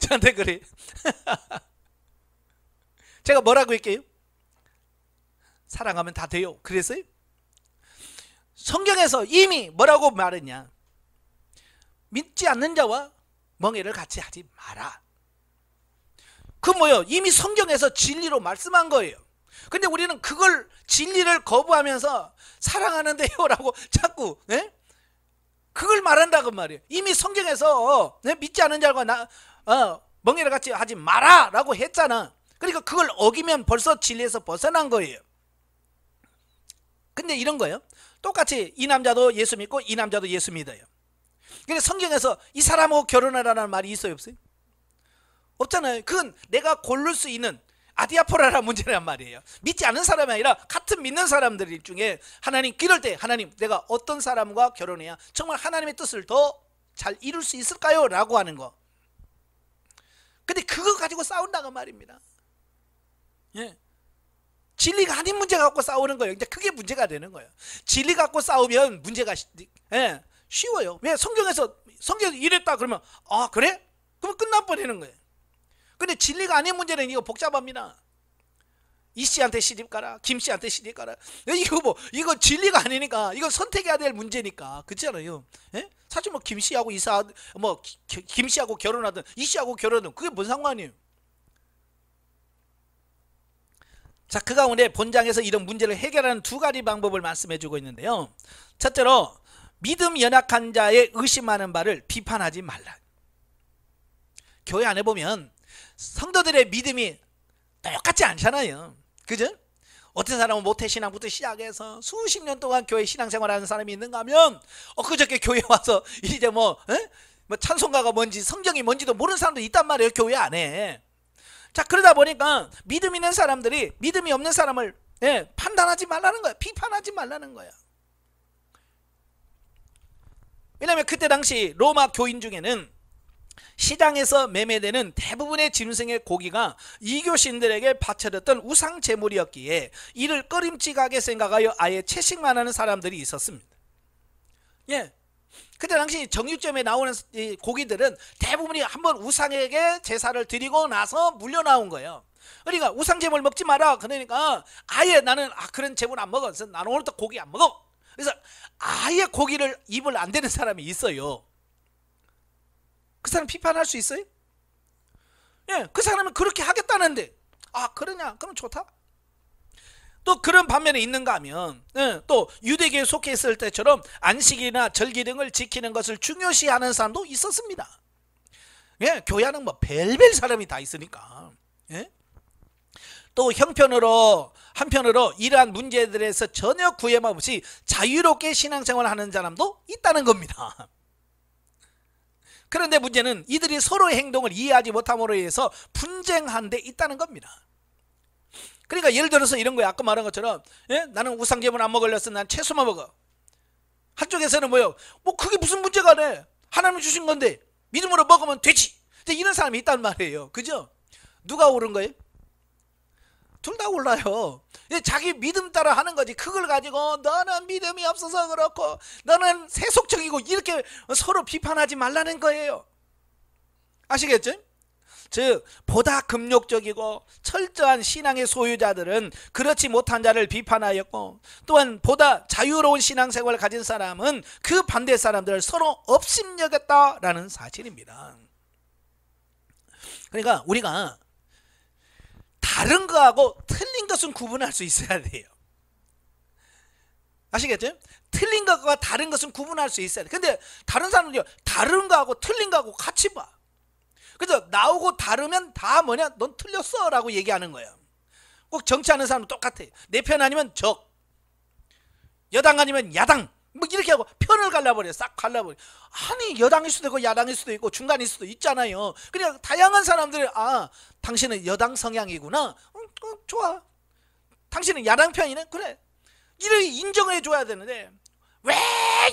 저한테 그래. 제가 뭐라고 할게요? 사랑하면 다 돼요. 그랬어요? 성경에서 이미 뭐라고 말했냐? 믿지 않는 자와 멍에를 같이 하지 마라. 그 뭐요? 이미 성경에서 진리로 말씀한 거예요. 근데 우리는 그걸 진리를 거부하면서 사랑하는데요 라고 자꾸 그걸 말한다고 말이에요. 이미 성경에서 믿지 않는 자와 멍에를 같이 하지 마라 라고 했잖아. 그러니까 그걸 어기면 벌써 진리에서 벗어난 거예요. 근데 이런 거예요. 똑같이 이 남자도 예수 믿고 이 남자도 예수 믿어요. 근데 성경에서 이 사람하고 결혼하라는 말이 있어요, 없어요? 없잖아요. 그건 내가 고를 수 있는 아디아포라라는 문제란 말이에요. 믿지 않는 사람이 아니라 같은 믿는 사람들 중에 하나님 기를 때, 하나님 내가 어떤 사람과 결혼해야 정말 하나님의 뜻을 더 잘 이룰 수 있을까요? 라고 하는 거. 근데 그거 가지고 싸운다고 말입니다. 예. 진리가 아닌 문제 갖고 싸우는 거예요. 근데 그게 문제가 되는 거예요. 진리 갖고 싸우면 문제가 쉬워요. 왜? 성경에서 이랬다 그러면 그래? 그러면 끝나버리는 거예요. 근데 진리가 아닌 문제는 이거 복잡합니다. 이 씨한테 시집 가라, 김 씨한테 시집 가라. 이거 진리가 아니니까, 이건 선택해야 될 문제니까. 그렇잖아요. 예? 사실 김 씨하고 김 씨하고 결혼하든 이 씨하고 결혼하든 그게 뭔 상관이에요. 자, 그 가운데 본장에서 이런 문제를 해결하는 두 가지 방법을 말씀해 주고 있는데요. 첫째로 믿음 연약한 자의 의심하는 바를 비판하지 말라. 교회 안에 보면 성도들의 믿음이 똑같지 않잖아요. 그죠? 어떤 사람은 모태신앙부터 시작해서 수십 년 동안 교회 신앙생활하는 사람이 있는가 하면 그저께 교회 와서 이제 뭐 찬송가가 뭔지 성경이 뭔지도 모르는 사람도 있단 말이에요, 교회 안에. 자, 그러다 보니까 믿음 있는 사람들이 믿음이 없는 사람을 판단하지 말라는 거야. 비판하지 말라는 거야. 왜냐하면 그때 당시 로마 교인 중에는 시장에서 매매되는 대부분의 짐승의 고기가 이교신들에게 바쳐졌던 우상 제물이었기에 이를 꺼림칙하게 생각하여 아예 채식만 하는 사람들이 있었습니다. 예. 그때 당시 정육점에 나오는 이 고기들은 대부분이 한번 우상에게 제사를 드리고 나서 물려 나온 거예요. 그러니까 우상 제물 먹지 마라. 그러니까 아예 나는 그런 제물 안 먹어. 그래서 나는 오늘부터 고기 안 먹어. 그래서 아예 고기를 입을 안 대는 사람이 있어요. 그 사람 비판할 수 있어요? 예, 그 사람은 그렇게 하겠다는데 그러냐? 그럼 좋다. 또 그런 반면에 있는가 하면 또 유대교에 속해 있을 때처럼 안식이나 절기 등을 지키는 것을 중요시하는 사람도 있었습니다. 예, 교회는 별별 사람이 다 있으니까. 예? 또 한편으로 이러한 문제들에서 전혀 구애감 없이 자유롭게 신앙생활을 하는 사람도 있다는 겁니다. 그런데 문제는 이들이 서로의 행동을 이해하지 못함으로 인해서 분쟁한 데 있다는 겁니다. 그러니까 예를 들어서 이런 거예요. 아까 말한 것처럼 나는 우상제물 안 먹으려서 난 채소만 먹어. 한쪽에서는 그게 무슨 문제가 돼. 하나님 주신 건데 믿음으로 먹으면 되지. 이런 사람이 있단 말이에요. 그죠? 누가 옳은 거예요? 둘 다 올라요. 자기 믿음 따라 하는 거지. 그걸 가지고 너는 믿음이 없어서 그렇고 너는 세속적이고 이렇게 서로 비판하지 말라는 거예요. 아시겠죠? 즉 보다 금욕적이고 철저한 신앙의 소유자들은 그렇지 못한 자를 비판하였고, 또한 보다 자유로운 신앙생활을 가진 사람은 그 반대 사람들을 서로 업신여겼다라는 사실입니다. 그러니까 우리가 다른 거하고 틀린 것은 구분할 수 있어야 돼요. 아시겠죠? 틀린 것과 다른 것은 구분할 수 있어야 돼요. 근데 다른 사람들이 다른 거하고 틀린 거하고 같이 봐. 그래서 나오고 다르면 다 뭐냐? 넌 틀렸어 라고 얘기하는 거예요. 꼭 정치하는 사람은 똑같아. 내 편 아니면 적, 여당 아니면 야당, 뭐 이렇게 하고 편을 갈라버려. 싹 갈라버려. 아니 여당일 수도 있고 야당일 수도 있고 중간일 수도 있잖아요. 그냥 다양한 사람들이 아 당신은 여당 성향이구나. 좋아. 당신은 야당 편이네. 그래. 이렇게 인정을 해줘야 되는데 왜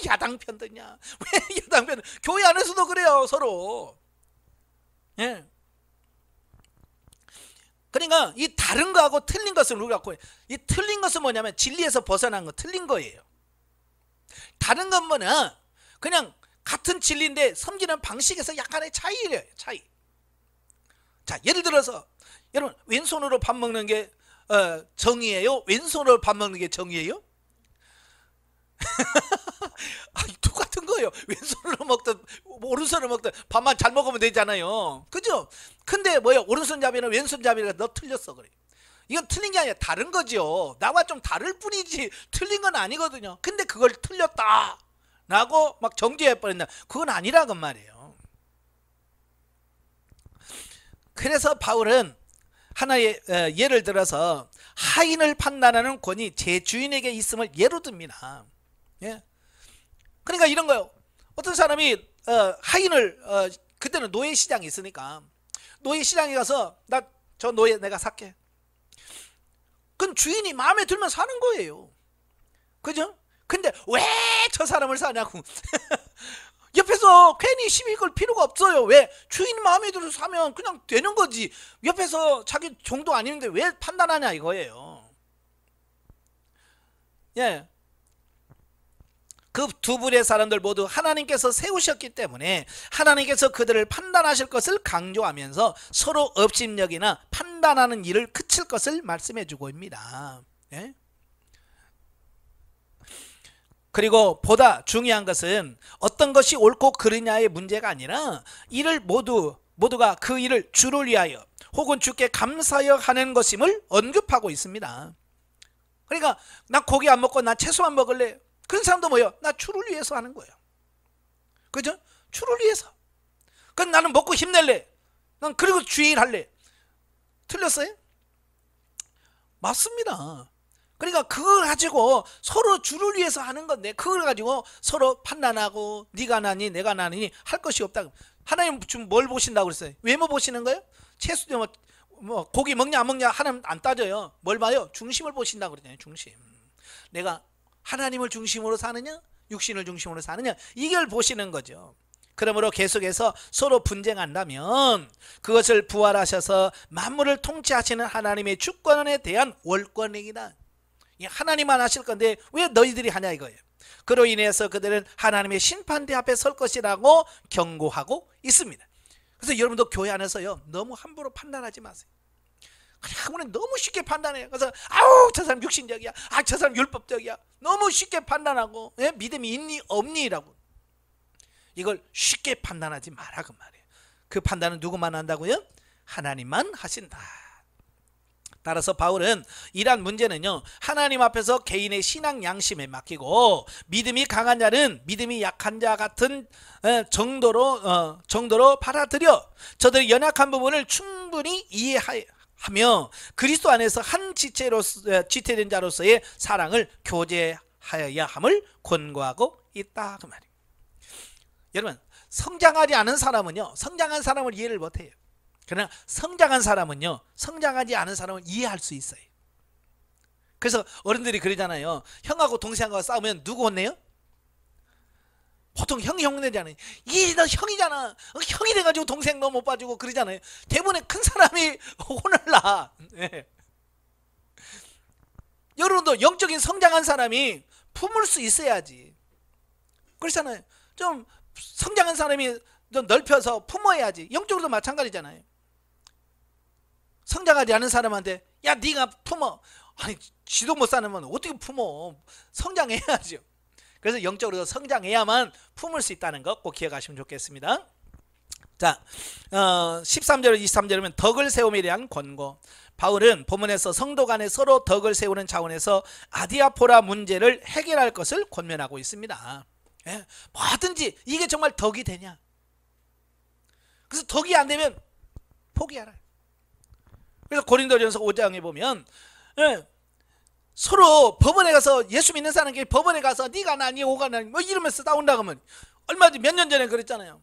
야당 편 드냐? 왜 야당 편? 교회 안에서도 그래요 서로. 예. 그러니까 이 다른 거하고 틀린 것을 우리가 갖고 이 틀린 것은 뭐냐면 진리에서 벗어난 거 틀린 거예요. 다른 건 뭐냐? 그냥 같은 진리인데 섬기는 방식에서 약간의 차이예요. 차이. 자 예를 들어서 여러분 왼손으로 밥 먹는 게 정의예요? 왼손으로 밥 먹는 게 정의예요? 똑같은 거예요. 왼손으로 먹든 오른손으로 먹든 밥만 잘 먹으면 되잖아요. 그죠? 근데 뭐야 오른손잡이는 왼손잡이가 너 틀렸어 그래. 이건 틀린 게 아니라 다른 거죠. 나와 좀 다를 뿐이지 틀린 건 아니거든요. 근데 그걸 틀렸다 라고 막 정죄해버린다. 그건 아니라고 말이에요. 그래서 바울은 하나의 예를 들어서 하인을 판단하는 권이 제 주인에게 있음을 예로 듭니다. 예? 그러니까 이런 거요. 어떤 사람이 하인을 그때는 노예 시장이 있으니까 노예 시장에 가서 나 저 노예 내가 살게. 그건 주인이 마음에 들면 사는 거예요. 그죠? 근데 왜 저 사람을 사냐고. 옆에서 괜히 시비 걸 필요가 없어요. 왜? 주인 마음에 들어서 사면 그냥 되는 거지. 옆에서 자기 종도 아닌데 왜 판단하냐 이거예요. 예. 그 두 부류의 사람들 모두 하나님께서 세우셨기 때문에 하나님께서 그들을 판단하실 것을 강조하면서 서로 업신여기나 판단하는 일을 그칠 것을 말씀해 주고 있습니다. 예? 그리고 보다 중요한 것은 어떤 것이 옳고 그르냐의 문제가 아니라 이를 모두가 그 일을 주를 위하여 혹은 주께 감사하여 하는 것임을 언급하고 있습니다. 그러니까 나 고기 안 먹고 나 채소 안 먹을래. 그런 사람도 뭐예요? 나 주를 위해서 하는 거예요. 그죠? 주를 위해서. 그럼 나는 먹고 힘낼래. 난 그리고 주일 할래. 틀렸어요? 맞습니다. 그러니까 그걸 가지고 서로 주를 위해서 하는 건데 그걸 가지고 서로 판단하고 네가 나니 내가 나니 할 것이 없다. 하나님 지금 뭘 보신다고 그랬어요? 외모 보시는 거예요? 채소 뭐 고기 먹냐 안 먹냐 하나님 안 따져요. 뭘 봐요? 중심을 보신다고 그랬잖아요. 중심. 내가 하나님을 중심으로 사느냐 육신을 중심으로 사느냐 이걸 보시는 거죠. 그러므로 계속해서 서로 분쟁한다면 그것을 부활하셔서 만물을 통치하시는 하나님의 주권에 대한 월권행이다. 하나님만 하실 건데 왜 너희들이 하냐 이거예요. 그로 인해서 그들은 하나님의 심판대 앞에 설 것이라고 경고하고 있습니다. 그래서 여러분도 교회 안에서요 너무 함부로 판단하지 마세요. 그냥 너무 쉽게 판단해요. 그래서 아우 저 사람 육신적이야, 아 저 사람 율법적이야, 너무 쉽게 판단하고 예? 믿음이 있니 없니라고 이걸 쉽게 판단하지 마라 그 말이에요. 그 판단은 누구만 한다고요? 하나님만 하신다. 따라서 바울은 이러한 문제는요 하나님 앞에서 개인의 신앙 양심에 맡기고 믿음이 강한 자는 믿음이 약한 자 같은 정도로 받아들여 저들의 연약한 부분을 충분히 이해하며 그리스도 안에서 한 지체된 자로서의 사랑을 교제하여야 함을 권고하고 있다 그 말이에요. 여러분 성장하지 않은 사람은요 성장한 사람을 이해를 못해요. 그러나 성장한 사람은요 성장하지 않은 사람을 이해할 수 있어요. 그래서 어른들이 그러잖아요. 형하고 동생하고 싸우면 누구 혼내요? 보통 형이 혼내잖아요. 너 형이잖아. 형이 돼가지고 동생 너 못 봐주고 그러잖아요. 대부분의 큰 사람이 혼을 나. 네. 여러분도 영적인 성장한 사람이 품을 수 있어야지. 그렇잖아요. 좀 성장한 사람이 좀 넓혀서 품어야지. 영적으로도 마찬가지잖아요. 성장하지 않은 사람한테 야 네가 품어. 아니 지도 못 사는 건 어떻게 품어. 성장해야죠. 그래서 영적으로 성장해야만 품을 수 있다는 것 꼭 기억하시면 좋겠습니다. 자 13절 23절이면 덕을 세움에 대한 권고. 바울은 본문에서 성도 간에 서로 덕을 세우는 차원에서 아디아포라 문제를 해결할 것을 권면하고 있습니다. 예? 뭐든지 이게 정말 덕이 되냐. 그래서 덕이 안 되면 포기하라. 그래서 고린도전서 5장에 보면 서로 법원에 가서 예수 믿는 사람끼리 법원에 가서 네가 나니 오가 나니 뭐 이러면서 싸운다고 하면 얼마 전 몇 년 전에 그랬잖아요.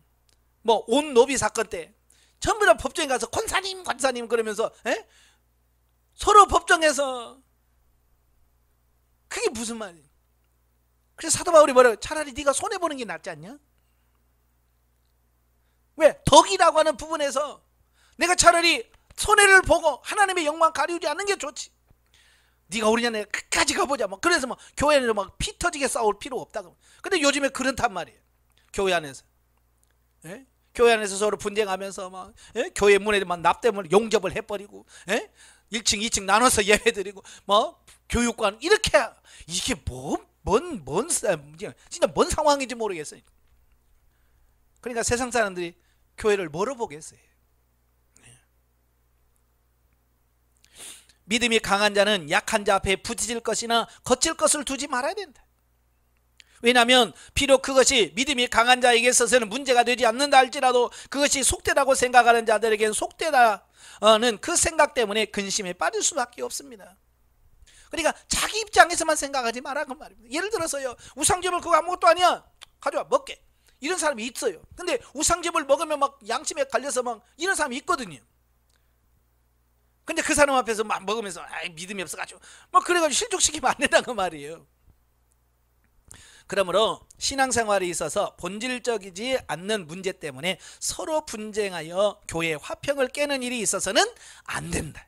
뭐 온 노비 사건 때 전부 다 법정에 가서 권사님 그러면서 서로 법정에서 그게 무슨 말이에요? 그래서 사도 바울이 뭐래요? 차라리 네가 손해보는 게 낫지 않냐? 왜? 덕이라고 하는 부분에서 내가 차라리 손해를 보고 하나님의 영광 가리우지 않는 게 좋지. 네가 오르냐 내가 끝까지 가보자. 막 그래서 막 교회에서 막 피 터지게 싸울 필요 없다고. 근데 요즘에 그렇단 말이에요. 교회 안에서. 교회 안에서 서로 분쟁하면서 막 교회 문에만 납땜을 용접을 해버리고 1층 2층 나눠서 예배드리고 뭐 교육관 이렇게 이게 진짜 뭔 상황인지 모르겠어요. 그러니까 세상 사람들이 교회를 뭐로 보겠어요? 믿음이 강한 자는 약한 자 앞에 부딪힐 것이나 거칠 것을 두지 말아야 된다. 왜냐하면 비록 그것이 믿음이 강한 자에게 있어서는 문제가 되지 않는다 할지라도 그것이 속되다고 생각하는 자들에게는 속되다는 그 생각 때문에 근심에 빠질 수밖에 없습니다. 그러니까 자기 입장에서만 생각하지 마라 그 말입니다. 예를 들어서요, 우상집을 그거 아무것도 아니야 가져와 먹게 이런 사람이 있어요. 근데 우상집을 먹으면 막 양심에 갈려서 막 이런 사람이 있거든요. 근데 그 사람 앞에서 막 먹으면서 믿음이 없어가지고 막 그래가지고 실족시키면 안 된다는 그 말이에요. 그러므로 신앙생활에 있어서 본질적이지 않는 문제 때문에 서로 분쟁하여 교회 화평을 깨는 일이 있어서는 안 된다.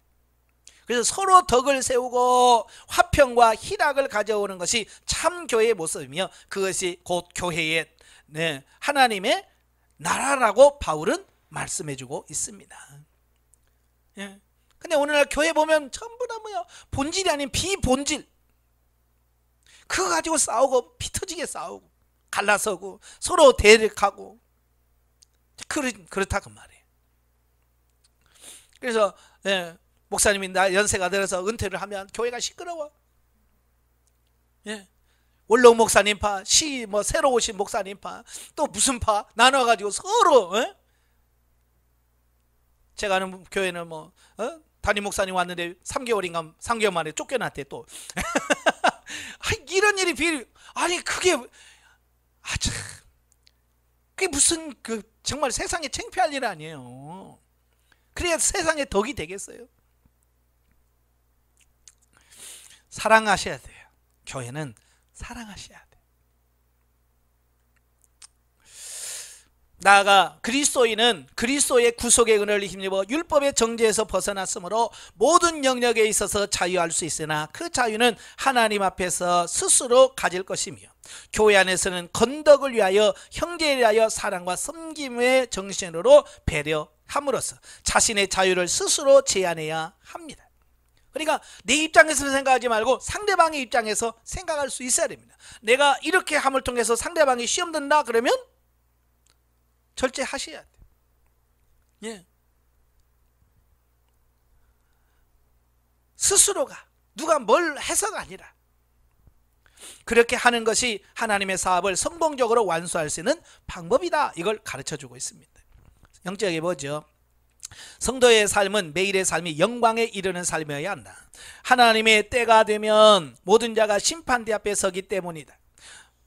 그래서 서로 덕을 세우고 화평과 희락을 가져오는 것이 참 교회의 모습이며 그것이 곧 교회의 하나님의 나라라고 바울은 말씀해주고 있습니다. 근데 오늘날 교회 보면 전부 다 뭐야? 본질이 아닌 비본질. 그거 가지고 싸우고 피 터지게 싸우고 갈라서고 서로 대립하고 그렇다 그 말이에요. 그래서 목사님이 나 연세가 들어서 은퇴를 하면 교회가 시끄러워. 원로 목사님 파, 뭐 새로 오신 목사님 파, 또 무슨 파 나눠가지고 서로 제가 아는 교회는 뭐 담임 목사님 왔는데 3개월 만에 쫓겨났대 또. 이런 일이 아니 그게 참 그게 무슨 정말 세상에 창피할 일 아니에요. 그래야 세상에 덕이 되겠어요. 사랑하셔야 돼요. 교회는 사랑하셔야 돼요. 나아가 그리스도인은 그리스도의 구속의 은혜를 힘입어 율법의 정죄에서 벗어났으므로 모든 영역에 있어서 자유할 수 있으나 그 자유는 하나님 앞에서 스스로 가질 것이며 교회 안에서는 건덕을 위하여 형제를 위하여 사랑과 섬김의 정신으로 배려함으로써 자신의 자유를 스스로 제한해야 합니다. 그러니까 내 입장에서 생각하지 말고 상대방의 입장에서 생각할 수 있어야 됩니다. 내가 이렇게 함을 통해서 상대방이 시험 든다 그러면 절제하셔야 돼요. 스스로가 누가 뭘 해서가 아니라 그렇게 하는 것이 하나님의 사업을 성공적으로 완수할 수 있는 방법이다. 이걸 가르쳐주고 있습니다. 영적이 뭐죠? 성도의 삶은 매일의 삶이 영광에 이르는 삶이어야 한다. 하나님의 때가 되면 모든 자가 심판대 앞에 서기 때문이다.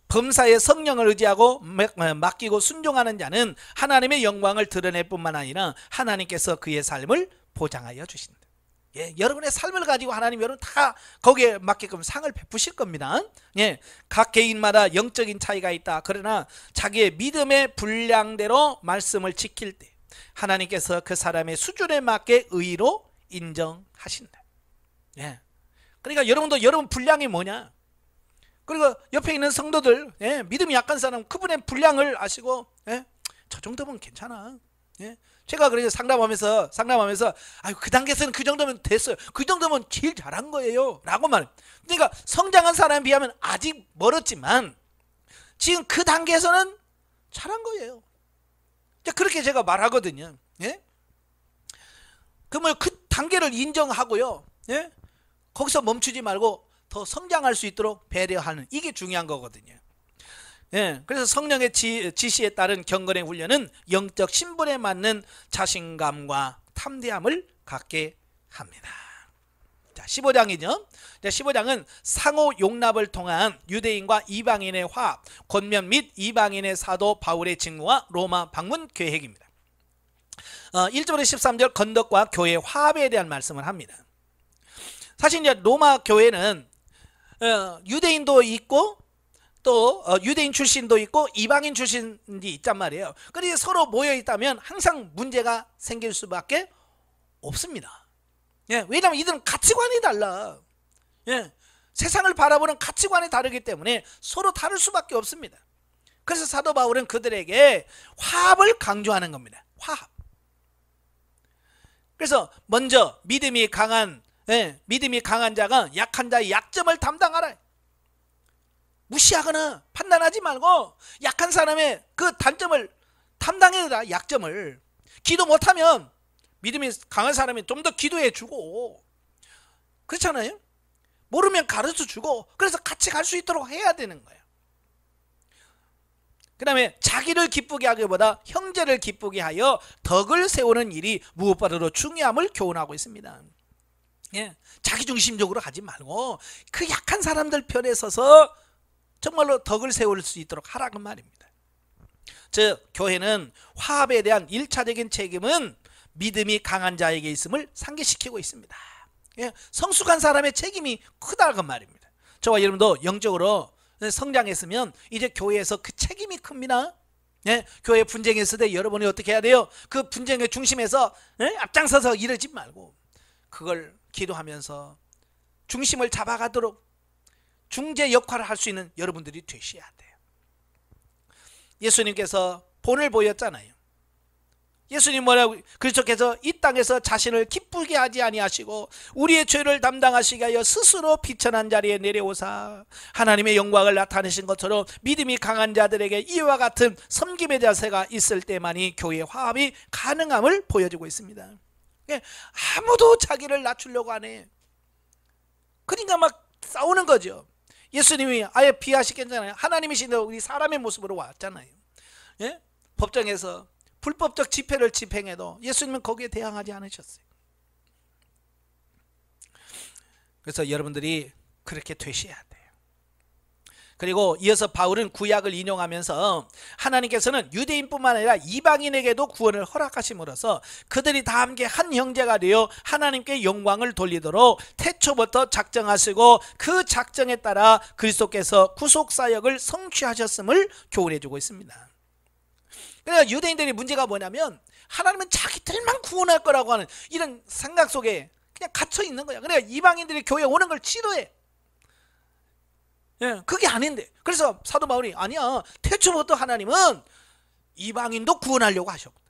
범사의 성령을 의지하고 맡기고 순종하는 자는 하나님의 영광을 드러낼 뿐만 아니라 하나님께서 그의 삶을 보장하여 주신다. 여러분의 삶을 가지고 하나님 여러분 다 거기에 맞게끔 상을 베푸실 겁니다. 각 개인마다 영적인 차이가 있다. 그러나 자기의 믿음의 분량대로 말씀을 지킬 때 하나님께서 그 사람의 수준에 맞게 의로 인정하신다. 그러니까 여러분도 여러분 분량이 뭐냐? 그리고 옆에 있는 성도들 믿음이 약한 사람 그분의 분량을 아시고 저 정도면 괜찮아. 제가 그래서 상담하면서 아유 그 단계에서는 그 정도면 됐어요. 그 정도면 제일 잘한 거예요 라고 말해요. 그러니까 성장한 사람에 비하면 아직 멀었지만 지금 그 단계에서는 잘한 거예요. 그렇게 제가 말하거든요. 그러면 그 단계를 인정하고요. 거기서 멈추지 말고 더 성장할 수 있도록 배려하는 이게 중요한 거거든요. 예, 그래서 성령의 지시에 따른 경건의 훈련은 영적 신분에 맞는 자신감과 탐대함을 갖게 합니다. 자, 15장이죠. 15장은 상호 용납을 통한 유대인과 이방인의 화합, 권면 및 이방인의 사도 바울의 직무와 로마 방문 계획입니다. 1절부터 13절 건덕과 교회 화합에 대한 말씀을 합니다. 사실 이제 로마 교회는 유대인도 있고 또 유대인 출신도 있고 이방인 출신이 있단 말이에요. 그래서 서로 모여 있다면 항상 문제가 생길 수밖에 없습니다. 예, 왜냐하면 이들은 가치관이 달라. 예, 세상을 바라보는 가치관이 다르기 때문에 서로 다를 수밖에 없습니다. 그래서 사도 바울은 그들에게 화합을 강조하는 겁니다. 화합. 그래서 먼저 믿음이 강한 자가 약한 자의 약점을 담당하라. 무시하거나 판단하지 말고 약한 사람의 그 단점을 담당해라. 약점을. 기도 못하면 믿음이 강한 사람이 좀 더 기도해 주고, 그렇잖아요. 모르면 가르쳐 주고, 그래서 같이 갈 수 있도록 해야 되는 거예요. 그 다음에 자기를 기쁘게 하기보다 형제를 기쁘게 하여 덕을 세우는 일이 무엇보다도 중요함을 교훈하고 있습니다. 예, 자기중심적으로 하지 말고 그 약한 사람들 편에 서서 정말로 덕을 세울 수 있도록 하라고 말입니다. 즉 교회는 화합에 대한 1차적인 책임은 믿음이 강한 자에게 있음을 상기시키고 있습니다. 예, 성숙한 사람의 책임이 크다고 말입니다. 저와 여러분도 영적으로 성장했으면 이제 교회에서 그 책임이 큽니다. 예, 교회 분쟁이 있을 때 여러분이 어떻게 해야 돼요? 그 분쟁의 중심에서 앞장서서 이러지 말고 그걸 기도하면서 중심을 잡아가도록 중재 역할을 할 수 있는 여러분들이 되셔야 돼요. 예수님께서 본을 보였잖아요. 예수님 뭐라고? 그리스도께서 이 땅에서 자신을 기쁘게 하지 아니하시고 우리의 죄를 담당하시게 하여 스스로 비천한 자리에 내려오사 하나님의 영광을 나타내신 것처럼 믿음이 강한 자들에게 이와 같은 섬김의 자세가 있을 때만이 교회의 화합이 가능함을 보여주고 있습니다. 아무도 자기를 낮추려고 안 해. 그러니까 막 싸우는 거죠. 예수님이 아예 비하시겠잖아요. 하나님이신데 우리 사람의 모습으로 왔잖아요. 예? 법정에서 불법적 집회를 집행해도 예수님은 거기에 대항하지 않으셨어요. 그래서 여러분들이 그렇게 되셔야 돼요. 그리고 이어서 바울은 구약을 인용하면서 하나님께서는 유대인뿐만 아니라 이방인에게도 구원을 허락하심으로써 그들이 다 함께 한 형제가 되어 하나님께 영광을 돌리도록 태초부터 작정하시고 그 작정에 따라 그리스도께서 구속사역을 성취하셨음을 교훈해주고 있습니다. 그러니까 유대인들의 문제가 뭐냐면 하나님은 자기들만 구원할 거라고 하는 이런 생각 속에 그냥 갇혀 있는 거야. 그러니까 이방인들이 교회에 오는 걸 싫어해. 예, 그게 아닌데. 그래서 사도 바울이 아니야. 태초부터 하나님은 이방인도 구원하려고 하셨고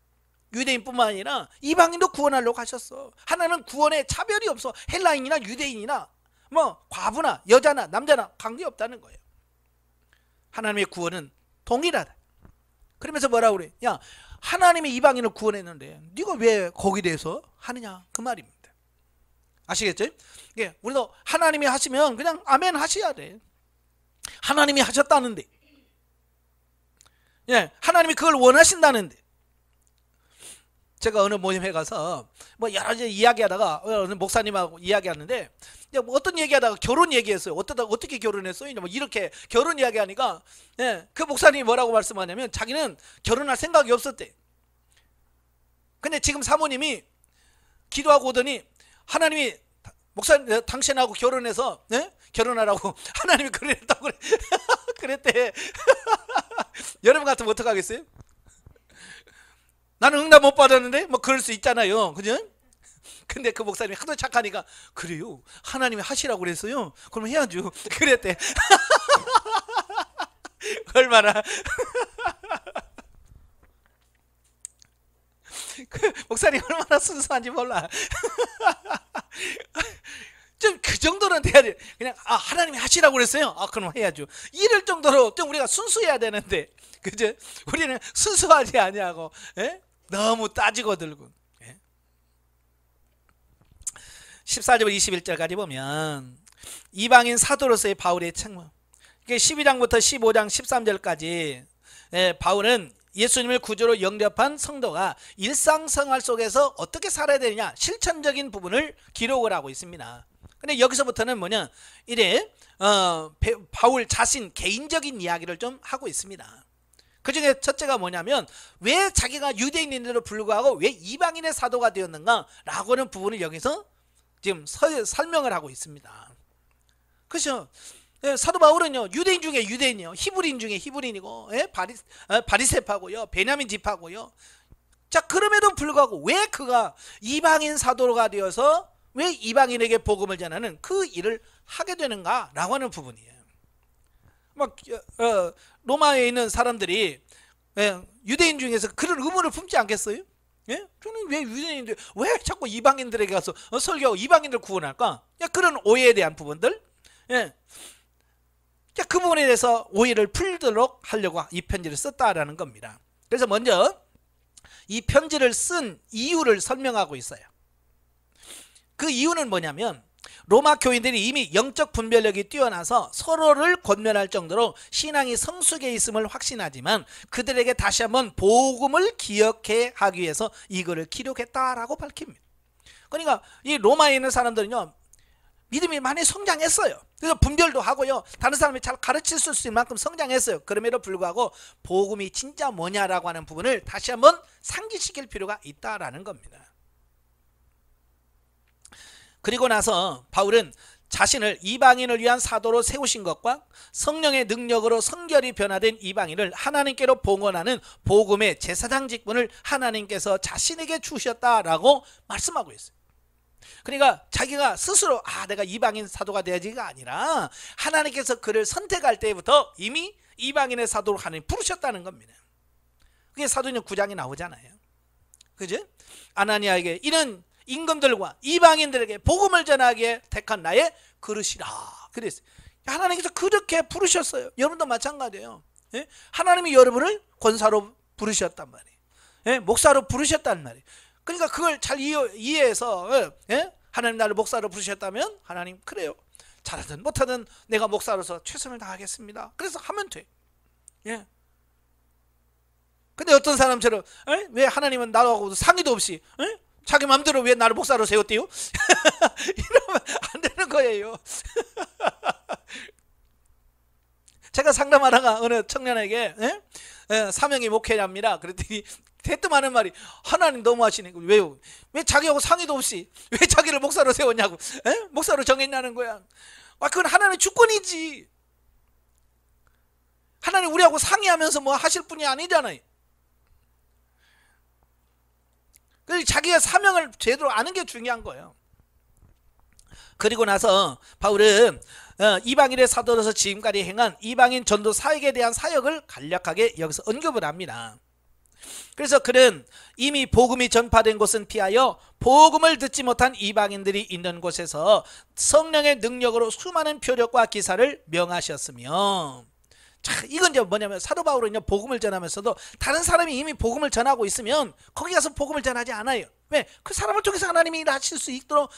유대인뿐만 아니라 이방인도 구원하려고 하셨어. 하나님은 구원에 차별이 없어. 헬라인이나 유대인이나 뭐 과부나 여자나 남자나 관계없다는 거예요. 하나님의 구원은 동일하다. 그러면서 뭐라고 그래? 야, 하나님이 이방인을 구원했는데 네가 왜 거기에 대해서 하느냐 그 말입니다. 아시겠죠? 예, 우리도 하나님이 하시면 그냥 아멘 하셔야 돼. 하나님이 하셨다는데, 예, 하나님이 그걸 원하신다는데. 제가 어느 모임에 가서 뭐 여러 가지 이야기하다가 어느 목사님하고 이야기하는데 뭐 어떤 얘기하다가 결혼 얘기했어요. 어떻게 결혼했어요? 뭐 이렇게 결혼 이야기하니까 예, 그 목사님이 뭐라고 말씀하냐면 자기는 결혼할 생각이 없었대. 근데 지금 사모님이 기도하고 오더니 하나님이 목사님 당신하고 결혼해서 예? 결혼하라고 하나님이 그랬다고 그래. 그랬대. 여러분 같으면 어떡하겠어요? 나는 응답 못 받았는데 뭐 그럴 수 있잖아요. 그죠? 근데 그 목사님이 하도 착하니까 그래요. 하나님이 하시라고 그랬어요. 그럼 해야죠. 그랬대. 얼마나 그 목사님 얼마나 순수한지 몰라. 좀 그 정도는 돼야 돼. 그냥 하나님이 하시라고 그랬어요. 그럼 해야죠. 이럴 정도로 좀 우리가 순수해야 되는데, 그죠? 우리는 순수하지 아니하고, 예? 너무 따지고 들고. 예? 14절 21절까지 보면 이방인 사도로서의 바울의 책무, 12장부터 15장 13절까지 바울은 예수님을 구주로 영접한 성도가 일상생활 속에서 어떻게 살아야 되느냐 실천적인 부분을 기록을 하고 있습니다. 근데 여기서부터는 뭐냐, 이래 바울 자신 개인적인 이야기를 좀 하고 있습니다. 그 중에 첫째가 뭐냐면 왜 자기가 유대인인데도 불구하고 왜 이방인의 사도가 되었는가 라고 하는 부분을 여기서 지금 설명을 하고 있습니다. 그렇죠? 사도 바울은요 유대인 중에 유대인이요, 히브리인 중에 히브리인이고, 바리새파고요, 베냐민 지파고요. 자, 그럼에도 불구하고 왜 그가 이방인 사도가 되어서 왜 이방인에게 복음을 전하는 그 일을 하게 되는가 라고 하는 부분이에요. 막 로마에 있는 사람들이 유대인 중에서 그런 의문을 품지 않겠어요? 저는 왜 유대인인데 왜 자꾸 이방인들에게 가서 설교하고 이방인들 구원할까? 그런 오해에 대한 부분들, 그 부분에 대해서 오해를 풀도록 하려고 이 편지를 썼다라는 겁니다. 그래서 먼저 이 편지를 쓴 이유를 설명하고 있어요. 그 이유는 뭐냐면 로마 교인들이 이미 영적 분별력이 뛰어나서 서로를 권면할 정도로 신앙이 성숙해 있음을 확신하지만 그들에게 다시 한번 복음을 기억해 하기 위해서 이거를 기록했다라고 밝힙니다. 그러니까 이 로마에 있는 사람들은요 믿음이 많이 성장했어요. 그래서 분별도 하고요, 다른 사람이 잘 가르칠 수 있을 만큼 성장했어요. 그럼에도 불구하고 복음이 진짜 뭐냐라고 하는 부분을 다시 한번 상기시킬 필요가 있다라는 겁니다. 그리고 나서 바울은 자신을 이방인을 위한 사도로 세우신 것과 성령의 능력으로 성결이 변화된 이방인을 하나님께로 봉헌하는 복음의 제사장 직분을 하나님께서 자신에게 주셨다라고 말씀하고 있어요. 그러니까 자기가 스스로 내가 이방인 사도가 되어야지가 아니라 하나님께서 그를 선택할 때부터 이미 이방인의 사도로 하나님 부르셨다는 겁니다. 그게 사도행전 9장에 나오잖아요. 그죠? 아나니아에게 이런 임금들과 이방인들에게 복음을 전하기에 택한 나의 그릇이라 그랬어요. 하나님께서 그렇게 부르셨어요. 여러분도 마찬가지예요. 하나님이 여러분을 권사로 부르셨단 말이에요. 목사로 부르셨단 말이에요. 그러니까 그걸 잘 이해해서 하나님 나를 목사로 부르셨다면 하나님 그래요, 잘하든 못하든 내가 목사로서 최선을 다하겠습니다. 그래서 하면 돼. 근데 어떤 사람처럼 왜 하나님은 나하고 상의도 없이 자기 마음대로 왜 나를 목사로 세웠대요? 이러면 안 되는 거예요. 제가 상담하다가 어느 청년에게 사명이 목회자입니다. 그랬더니 대뜸 하는 말이 하나님 너무하시네. 왜요? 왜 자기하고 상의도 없이 왜 자기를 목사로 세웠냐고, 목사로 정했냐는 거야. 그건 하나님의 주권이지. 하나님 우리하고 상의하면서 뭐 하실 분이 아니잖아요. 그래서 자기가 사명을 제대로 아는 게 중요한 거예요. 그리고 나서 바울은 이방인의 사도로서 지금까지 행한 이방인 전도 사역에 대한 사역을 간략하게 여기서 언급을 합니다. 그래서 그는 이미 복음이 전파된 곳은 피하여 복음을 듣지 못한 이방인들이 있는 곳에서 성령의 능력으로 수많은 표적과 기사를 명하셨으며, 자, 이건 이제 뭐냐면 사도 바울은 복음을 전하면서도 다른 사람이 이미 복음을 전하고 있으면 거기 가서 복음을 전하지 않아요. 왜? 그 사람을 통해서 하나님이 일하실 수 있도록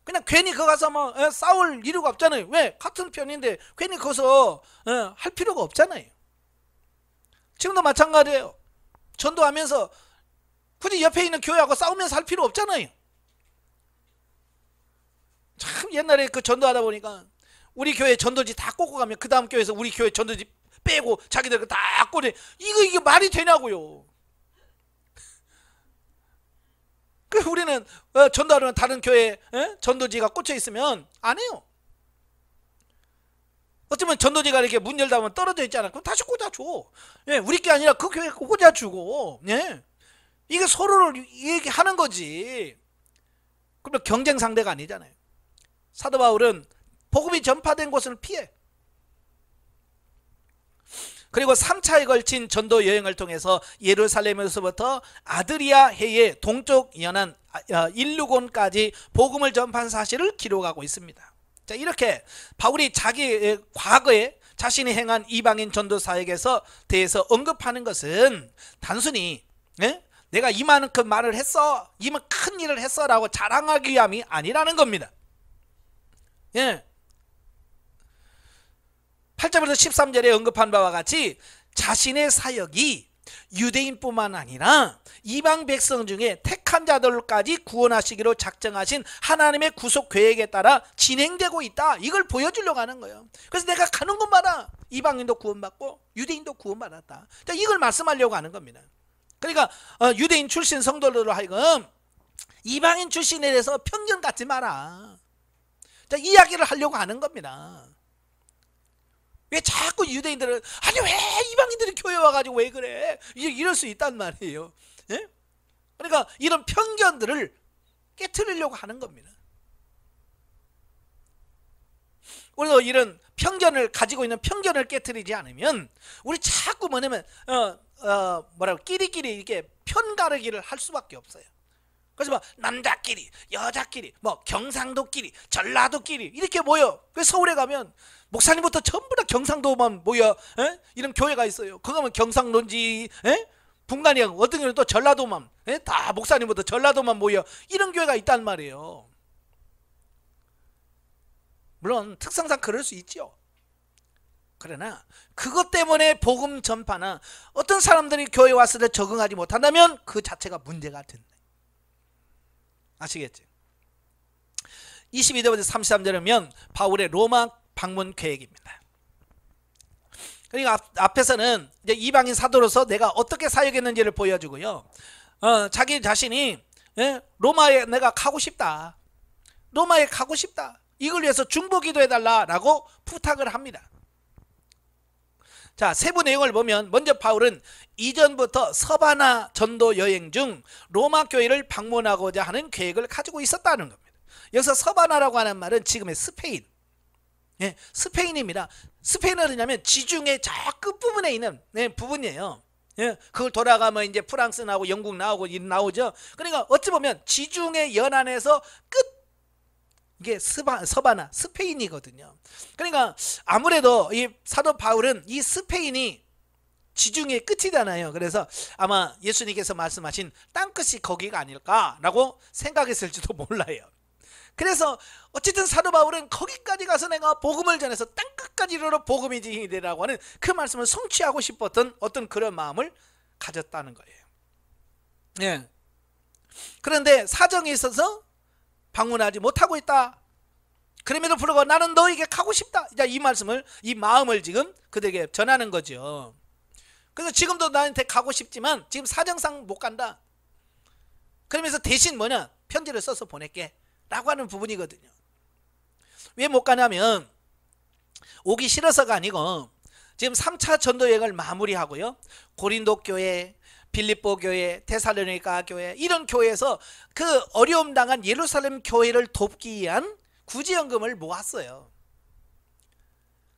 그냥 괜히 거기 가서 뭐 싸울 이유가 없잖아요. 왜? 같은 편인데 괜히 거기서 할 필요가 없잖아요. 지금도 마찬가지예요. 전도하면서 굳이 옆에 있는 교회하고 싸우면서 할 필요 없잖아요. 참 옛날에 그 전도하다 보니까 우리 교회 전도지 다 꽂고 가면 그 다음 교회에서 우리 교회 전도지 빼고 자기들 다 꽂아. 이게 말이 되냐고요. 그 우리는 전도하려면 다른 교회 전도지가 꽂혀 있으면 안 해요. 어쩌면 전도지가 이렇게 문 열다 보면 떨어져 있잖아. 그럼 다시 꽂아줘. 우리 게 아니라 그 교회 꽂아주고. 이게 서로를 얘기하는 거지. 그러면 경쟁 상대가 아니잖아요. 사도 바울은 복음이 전파된 곳을 피해. 그리고 3차에 걸친 전도 여행을 통해서 예루살렘에서부터 아드리아 해의 동쪽 연안 일루곤까지 복음을 전파한 사실을 기록하고 있습니다. 자, 이렇게 바울이 자기 과거에 자신이 행한 이방인 전도 사역에서 대해서 언급하는 것은 단순히 내가 이만큼 말을 했어, 이만 큰 일을 했어 라고 자랑하기 위함이 아니라는 겁니다. 8절부터 13절에 언급한 바와 같이 자신의 사역이 유대인뿐만 아니라 이방 백성 중에 택한 자들까지 구원하시기로 작정하신 하나님의 구속 계획에 따라 진행되고 있다. 이걸 보여주려고 하는 거예요. 그래서 내가 가는 곳마다 이방인도 구원받고 유대인도 구원받았다. 자, 이걸 말씀하려고 하는 겁니다. 그러니까 유대인 출신 성도들로 하여금 이방인 출신에 대해서 편견 갖지 마라. 자, 이야기를 하려고 하는 겁니다. 왜 자꾸 유대인들은 아니 왜 이방인들이 교회 와가지고 왜 그래 이럴 수 있단 말이에요. 예? 그러니까 이런 편견들을 깨트리려고 하는 겁니다. 우리도 이런 편견을 가지고 있는 편견을 깨트리지 않으면 우리 자꾸 뭐냐면 뭐라고 끼리끼리 이렇게 편가르기를 할 수밖에 없어요. 그래서 막 남자끼리 여자끼리 뭐 경상도끼리 전라도끼리 이렇게 모여. 그래서 서울에 가면 목사님부터 전부 다 경상도만 모여. 에? 이런 교회가 있어요. 그거 가면 경상도인지 분간이 어떤 경우는 또 전라도만 다 목사님부터 전라도만 모여. 이런 교회가 있단 말이에요. 물론 특성상 그럴 수 있죠. 그러나 그것 때문에 복음 전파나 어떤 사람들이 교회 왔을 때 적응하지 못한다면 그 자체가 문제가 된다. 아시겠죠? 22절부터 33절이면 바울의 로마 방문 계획입니다. 그러니까 앞에서는 이제 이방인 사도로서 내가 어떻게 사역했는지를 보여주고요. 자기 자신이 로마에 내가 가고 싶다. 로마에 가고 싶다. 이걸 위해서 중보 기도해달라라고 부탁을 합니다. 자, 세부 내용을 보면 먼저 바울은 이전부터 서바나 전도 여행 중 로마 교회를 방문하고자 하는 계획을 가지고 있었다는 겁니다. 여기서 서바나라고 하는 말은 지금의 스페인, 스페인입니다. 스페인은 어디냐면 지중해 저 끝부분에 있는 부분이에요. 그걸 돌아가면 이제 프랑스 나오고 영국 나오죠. 그러니까 어찌 보면 지중해 연안에서 이게 서바나 스페인이거든요. 그러니까 아무래도 이 사도 바울은 이 스페인이 지중해 끝이잖아요. 그래서 아마 예수님께서 말씀하신 땅끝이 거기가 아닐까라고 생각했을지도 몰라요. 그래서 어쨌든 사도 바울은 거기까지 가서 내가 복음을 전해서 땅끝까지 이르러 복음이 진행이 되라고 하는 그 말씀을 성취하고 싶었던 어떤 그런 마음을 가졌다는 거예요. 그런데 사정이 있어서 방문하지 못하고 있다. 그럼에도 불구하고 나는 너에게 가고 싶다. 이 말씀을, 이 마음을 지금 그들에게 전하는 거죠. 그래서 지금도 나한테 가고 싶지만 지금 사정상 못 간다. 그러면서 대신 뭐냐? 편지를 써서 보낼게 라고 하는 부분이거든요. 왜 못 가냐면 오기 싫어서가 아니고 지금 3차 전도 여행을 마무리하고요. 고린도 교회, 빌립보 교회, 데살로니가 교회 이런 교회에서 그 어려움 당한 예루살렘 교회를 돕기 위한 구제연금을 모았어요.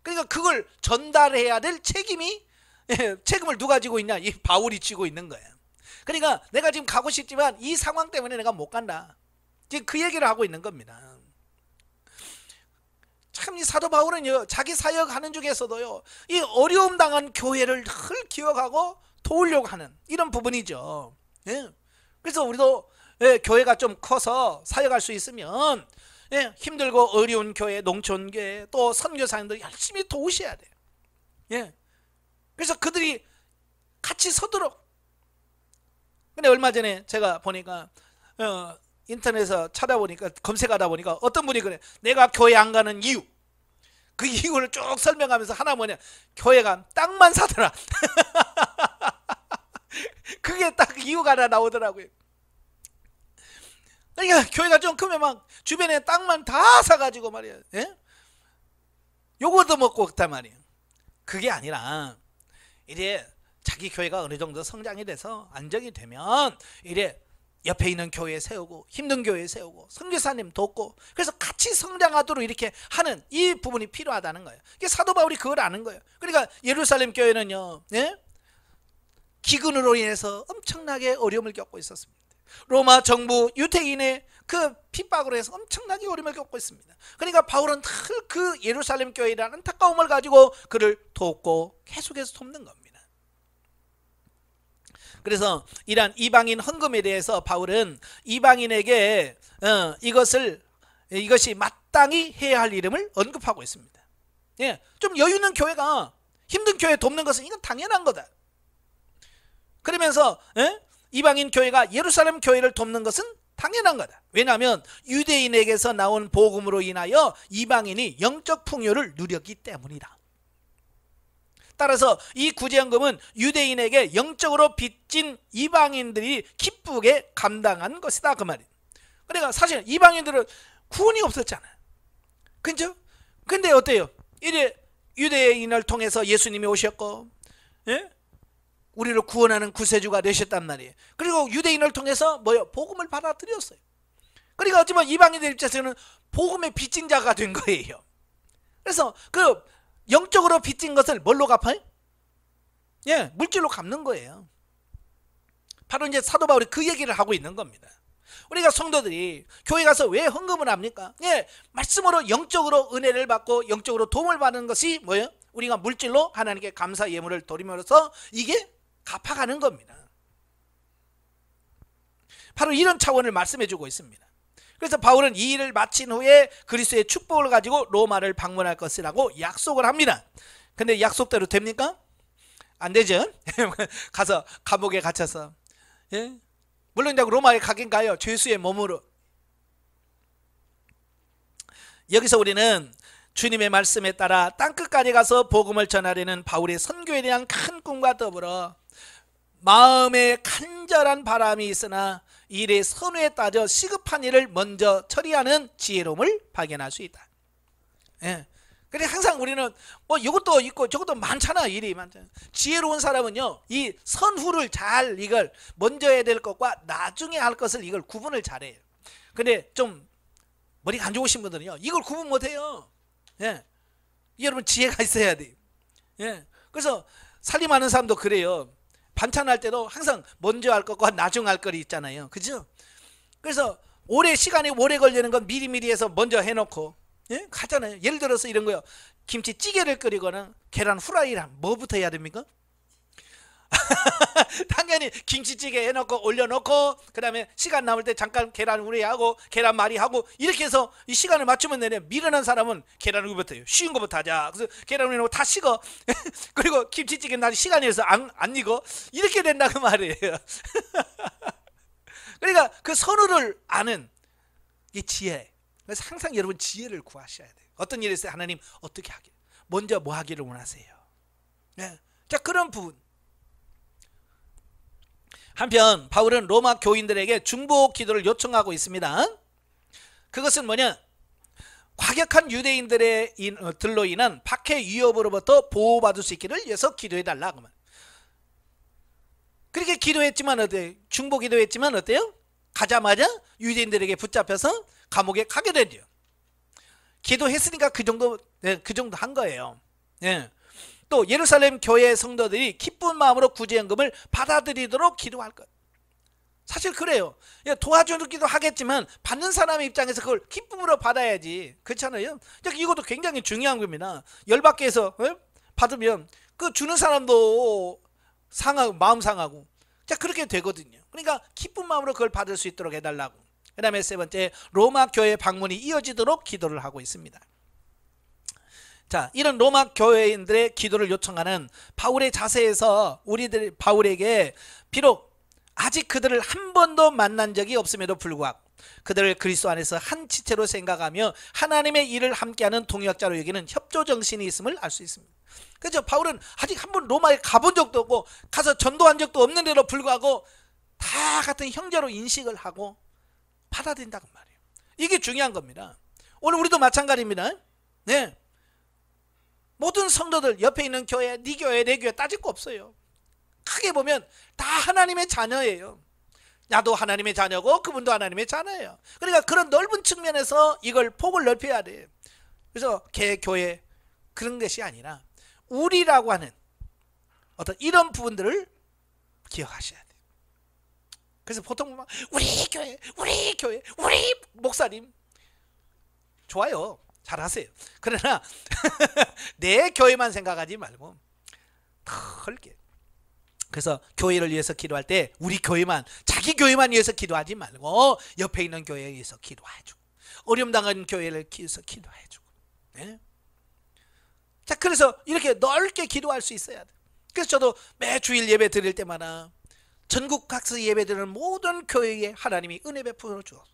그러니까 그걸 전달해야 될 책임을 누가 지고 있냐? 이 바울이 지고 있는 거예요. 그러니까 내가 지금 가고 싶지만 이 상황 때문에 내가 못 간다. 지금 그 얘기를 하고 있는 겁니다. 참 이 사도 바울은 자기 사역하는 중에서도요, 이 어려움 당한 교회를 늘 기억하고 도우려고 하는 이런 부분이죠. 그래서 우리도 교회가 좀 커서 사역할 수 있으면 힘들고 어려운 교회, 농촌교회 또 선교사님들 열심히 도우셔야 돼요. 그래서 그들이 같이 서도록. 근데 얼마 전에 제가 보니까 인터넷에서 찾아보니까 검색하다 보니까 어떤 분이 그래. 내가 교회 안 가는 이유. 그 이유를 쭉 설명하면서 하나 뭐냐. 교회가 땅만 사더라. 그게 딱 이유가 하나 나오더라고요. 그러니까 교회가 좀 크면 막 주변에 땅만 다 사가지고 말이야. 요거도 먹고 그렇단 말이에요. 그게 아니라 이래 자기 교회가 어느 정도 성장이 돼서 안정이 되면 이래 옆에 있는 교회에 세우고 힘든 교회에 세우고 선교사님 돕고 그래서 같이 성장하도록 이렇게 하는 이 부분이 필요하다는 거예요. 이게 사도 바울이 그걸 아는 거예요. 그러니까 예루살렘 교회는요, 기근으로 인해서 엄청나게 어려움을 겪고 있었습니다. 로마 정부 유대인의 그 핍박으로 해서 엄청나게 어려움을 겪고 있습니다. 그러니까 바울은 늘 그 예루살렘 교회라는 안타까움을 가지고 그를 돕고 계속해서 돕는 겁니다. 그래서 이러한 이방인 헌금에 대해서 바울은 이방인에게 이것이 마땅히 해야 할 이름을 언급하고 있습니다. 예, 좀 여유 있는 교회가 힘든 교회 돕는 것은 이건 당연한 거다. 그러면서 이방인 교회가 예루살렘 교회를 돕는 것은 당연한 거다. 왜냐하면 유대인에게서 나온 복음으로 인하여 이방인이 영적 풍요를 누렸기 때문이다. 따라서 이 구제연금은 유대인에게 영적으로 빚진 이방인들이 기쁘게 감당한 것이다, 그 말이에요. 그러니까 사실 이방인들은 구원이 없었잖아요. 그죠? 근데 어때요? 이래 유대인을 통해서 예수님이 오셨고, 예? 우리를 구원하는 구세주가 되셨단 말이에요. 그리고 유대인을 통해서 뭐요? 복음을 받아들였어요. 그러니까 어쩌면 이방인들 입장에서는 복음의 빚진 자가 된 거예요. 그래서 그 영적으로 빚진 것을 뭘로 갚아요? 예, 물질로 갚는 거예요. 바로 이제 사도 바울이 그 얘기를 하고 있는 겁니다. 우리가 성도들이 교회 가서 왜 헌금을 합니까? 예, 말씀으로 영적으로 은혜를 받고 영적으로 도움을 받는 것이 뭐예요? 우리가 물질로 하나님께 감사 예물을 드림으로써 이게 갚아가는 겁니다. 바로 이런 차원을 말씀해 주고 있습니다. 그래서 바울은 이 일을 마친 후에 그리스도의 축복을 가지고 로마를 방문할 것이라고 약속을 합니다. 근데 약속대로 됩니까? 안 되죠. 가서 감옥에 갇혀서, 예? 물론 이제 로마에 가긴 가요. 죄수의 몸으로. 여기서 우리는 주님의 말씀에 따라 땅끝까지 가서 복음을 전하려는 바울의 선교에 대한 큰 꿈과 더불어 마음에 간절한 바람이 있으나 일의 선후에 따져 시급한 일을 먼저 처리하는 지혜로움을 발견할 수 있다. 예. 그래 항상 우리는 뭐 이것도 있고 저것도 많잖아. 일이 많잖아. 지혜로운 사람은요, 이 선후를 잘 이걸 먼저 해야 될 것과 나중에 할 것을 이걸 구분을 잘해요. 근데 좀 머리가 안 좋으신 분들은요, 이걸 구분 못해요. 예. 여러분 지혜가 있어야 돼요. 예. 그래서 살림하는 사람도 그래요. 반찬할 때도 항상 먼저 할 것과 나중 할 것이 있잖아요. 그죠? 그래서 시간이 오래 걸리는 건 미리미리 해서 먼저 해놓고, 예? 가잖아요. 예를 들어서 이런 거요. 김치찌개를 끓이거나 계란 후라이를 뭐부터 해야 됩니까? 당연히 김치찌개 해놓고 올려놓고 그 다음에 시간 남을 때 잠깐 계란 후라이하고 계란말이 하고 이렇게 해서 이 시간을 맞추면 되네. 미련한 사람은 계란 후라이부터 해요. 쉬운 거부터 하자. 그래서 계란 후라이 다 식어. 그리고 김치찌개는 나 시간이 있어 안 익어. 이렇게 된다 그 말이에요. 그러니까 그 선호를 아는 이 지혜. 그래서 항상 여러분 지혜를 구하셔야 돼요. 어떤 일이 있어요? 하나님 어떻게 하길, 먼저 뭐 하기를 원하세요? 네. 자, 그런 부분. 한편 바울은 로마 교인들에게 중보 기도를 요청하고 있습니다. 그것은 뭐냐? 과격한 유대인들로 인한 박해 위협으로부터 보호받을 수 있기를 위해서 기도해달라. 그렇게 기도했지만 어때요? 중보 기도했지만 어때요? 가자마자 유대인들에게 붙잡혀서 감옥에 가게 되죠. 기도했으니까 그 정도 한 거예요. 예. 또 예루살렘 교회 성도들이 기쁜 마음으로 구제연금을 받아들이도록 기도할 것. 사실 그래요. 도와주기도 하겠지만 받는 사람의 입장에서 그걸 기쁨으로 받아야지. 그렇잖아요. 이것도 굉장히 중요한 겁니다. 열받게 해서 받으면 그 주는 사람도 상하고 마음 상하고 자 그렇게 되거든요. 그러니까 기쁜 마음으로 그걸 받을 수 있도록 해달라고. 그 다음에 세 번째, 로마 교회 방문이 이어지도록 기도를 하고 있습니다. 자, 이런 로마 교회인들의 기도를 요청하는 바울의 자세에서 우리들 바울에게 비록 아직 그들을 한 번도 만난 적이 없음에도 불구하고 그들을 그리스도 안에서 한 지체로 생각하며 하나님의 일을 함께하는 동역자로 여기는 협조 정신이 있음을 알 수 있습니다. 그렇죠? 바울은 아직 한 번 로마에 가본 적도 없고 가서 전도한 적도 없는데도 불구하고 다 같은 형제로 인식을 하고 받아들인다고 말이에요. 이게 중요한 겁니다. 오늘 우리도 마찬가지입니다. 네. 모든 성도들 옆에 있는 교회, 네 교회, 내 교회 따질 거 없어요. 크게 보면 다 하나님의 자녀예요. 나도 하나님의 자녀고 그분도 하나님의 자녀예요. 그러니까 그런 넓은 측면에서 이걸 폭을 넓혀야 돼요. 그래서 교회 그런 것이 아니라 우리라고 하는 어떤 이런 부분들을 기억하셔야 돼요. 그래서 보통 막 우리 교회, 우리 목사님 좋아요. 잘하세요. 그러나 내 교회만 생각하지 말고 넓게. 그래서 교회를 위해서 기도할 때 우리 교회만, 자기 교회만 위해서 기도하지 말고 옆에 있는 교회에 위해서 기도해주고 어려움 당하는 교회를 위해서 기도해주고. 네? 자, 그래서 이렇게 넓게 기도할 수 있어야 돼. 그래서 저도 매 주일 예배 드릴 때마다 전국 각서 예배 드리는 모든 교회에 하나님이 은혜 베풀어 주었어.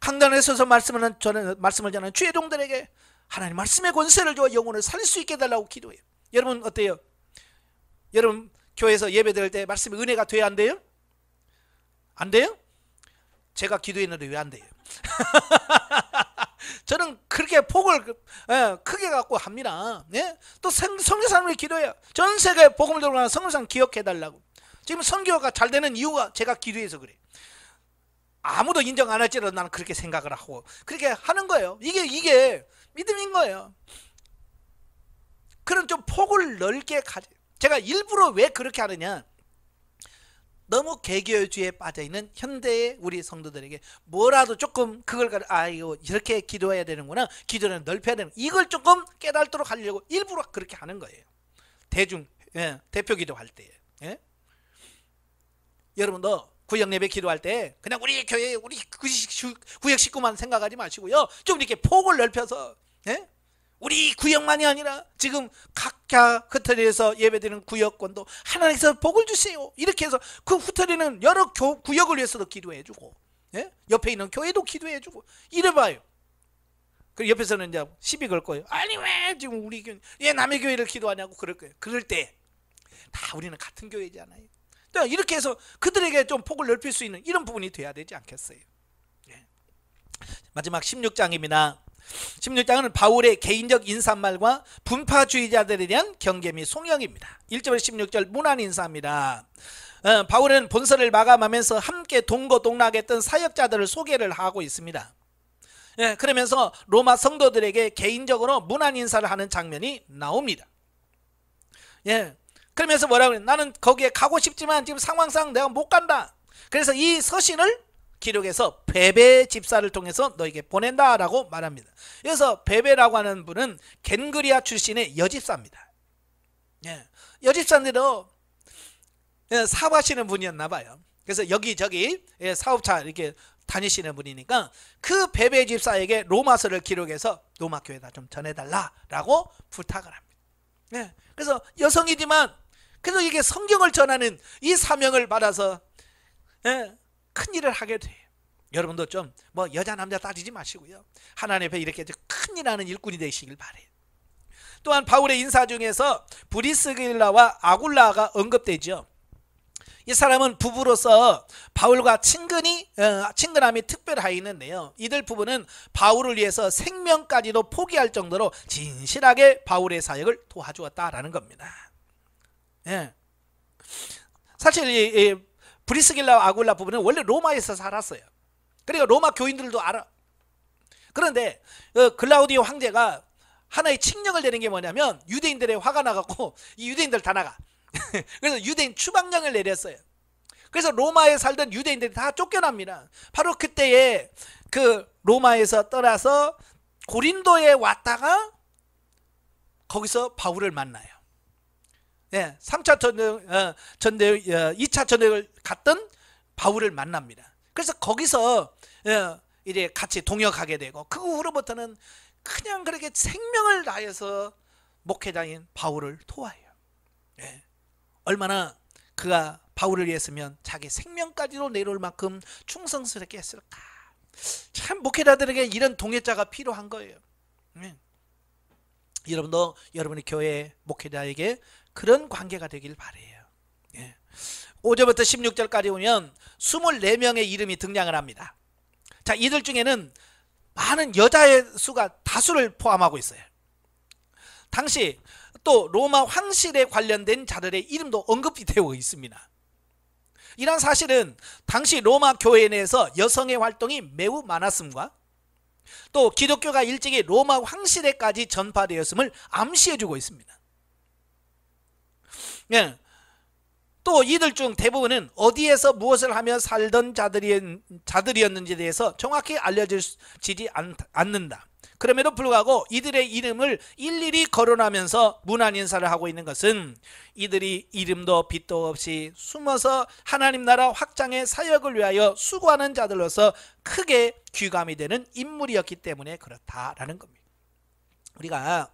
강단에 서서 말씀을 전하는 주의 종들에게 하나님 말씀의 권세를 주어 영혼을 살릴 수 있게 해달라고 기도해요. 여러분 어때요? 여러분 교회에서 예배 드릴 때 말씀이 은혜가 돼야 안 돼요? 안 돼요? 제가 기도했는데 왜 안 돼요? 저는 그렇게 폭을 크게 갖고 합니다. 예? 또 선교사님이 기도해요. 전 세계 복음을 들어가는 선교사님 기억해달라고. 지금 선교가 잘 되는 이유가 제가 기도해서 그래. 아무도 인정 안 할지라도 나는 그렇게 생각을 하고 그렇게 하는 거예요. 이게 믿음인 거예요. 그런 좀 폭을 넓게 가져. 제가 일부러 왜 그렇게 하느냐, 너무 개교주의에 빠져있는 현대의 우리 성도들에게 뭐라도 조금 그걸 이거 이렇게 기도해야 되는구나, 기도는 넓혀야 되는, 이걸 조금 깨닫도록 하려고 일부러 그렇게 하는 거예요. 대표 기도할 때. 예? 여러분도 구역 예배 기도할 때 그냥 우리 교회 우리 구역 식구만 생각하지 마시고요, 좀 이렇게 폭을 넓혀서, 예? 우리 구역만이 아니라 지금 각자 흩어져서 예배드리는 구역권도 하나님께서 복을 주세요, 이렇게 해서 그 흩어지는 여러 구역을 위해서도 기도해주고, 예? 옆에 있는 교회도 기도해주고 이래봐요. 그 옆에서는 이제 시비 걸 거예요. 아니 왜 지금 우리 교회 남의 교회를 기도하냐고 그럴 거예요. 그럴 때 다 우리는 같은 교회잖아요. 이렇게 해서 그들에게 좀 폭을 넓힐 수 있는 이런 부분이 돼야 되지 않겠어요? 예. 마지막 16장입니다. 16장은 바울의 개인적 인사말과 분파주의자들에 대한 경계 및 송영입니다. 1절에서 16절 문안 인사입니다. 바울은 본서를 마감하면서 함께 동거동락했던 사역자들을 소개를 하고 있습니다. 예, 그러면서 로마 성도들에게 개인적으로 문안 인사를 하는 장면이 나옵니다. 예, 그러면서 뭐라고 그래요? 나는 거기에 가고 싶지만 지금 상황상 내가 못 간다. 그래서 이 서신을 기록해서 베베 집사를 통해서 너에게 보낸다 라고 말합니다. 그래서 베베라고 하는 분은 겐그리아 출신의 여집사입니다. 예, 여집사인데도 사업하시는 분이었나 봐요. 그래서 여기저기 사업차 이렇게 다니시는 분이니까 그 베베 집사에게 로마서를 기록해서 로마 교회에다 좀 전해달라 라고 부탁을 합니다. 예, 그래서 여성이지만 그래서 이게 성경을 전하는 이 사명을 받아서 큰 일을 하게 돼요. 여러분도 좀 뭐 여자 남자 따지지 마시고요, 하나님 앞에 이렇게 큰 일하는 일꾼이 되시길 바래요. 또한 바울의 인사 중에서 브리스길라와 아굴라가 언급되죠. 이 사람은 부부로서 바울과 친근함이 특별하여 있는데요, 이들 부부는 바울을 위해서 생명까지도 포기할 정도로 진실하게 바울의 사역을 도와주었다라는 겁니다. 예. 사실 이 브리스길라와 아굴라 부부는 원래 로마에서 살았어요. 그러니까 로마 교인들도 알아. 그런데 글라우디오 황제가 하나의 칙령을 내는 게 뭐냐면 유대인들의 화가 나갖고 이 유대인들 다 나가. 그래서 유대인 추방령을 내렸어요. 그래서 로마에 살던 유대인들이 다 쫓겨납니다. 바로 그때에 그 로마에서 떠나서 고린도에 왔다가 거기서 바울을 만나요. 예, 3차 전쟁, 2차 전쟁을 갔던 바울을 만납니다. 그래서 거기서 이제 같이 동역하게 되고 그 후로부터는 그냥 그렇게 생명을 다해서 목회자인 바울을 도와요. 예, 얼마나 그가 바울을 위했으면 자기 생명까지도 내놓을 만큼 충성스럽게 했을까. 참 목회자들에게 이런 동역자가 필요한 거예요. 여러분도 여러분의 교회 목회자에게 그런 관계가 되길 바라요. 예. 5절부터 16절까지 오면 24명의 이름이 등장을 합니다. 자, 이들 중에는 많은 여자의 수가 다수를 포함하고 있어요. 당시 또 로마 황실에 관련된 자들의 이름도 언급이 되어 있습니다. 이런 사실은 당시 로마 교회 내에서 여성의 활동이 매우 많았음과 또 기독교가 일찍이 로마 황실에까지 전파되었음을 암시해주고 있습니다. 예. 또 이들 중 대부분은 어디에서 무엇을 하며 살던 자들이었는지에 대해서 정확히 알려지지 않는다. 그럼에도 불구하고 이들의 이름을 일일이 거론하면서 문안 인사를 하고 있는 것은 이들이 이름도 빛도 없이 숨어서 하나님 나라 확장의 사역을 위하여 수고하는 자들로서 크게 귀감이 되는 인물이었기 때문에 그렇다라는 겁니다. 우리가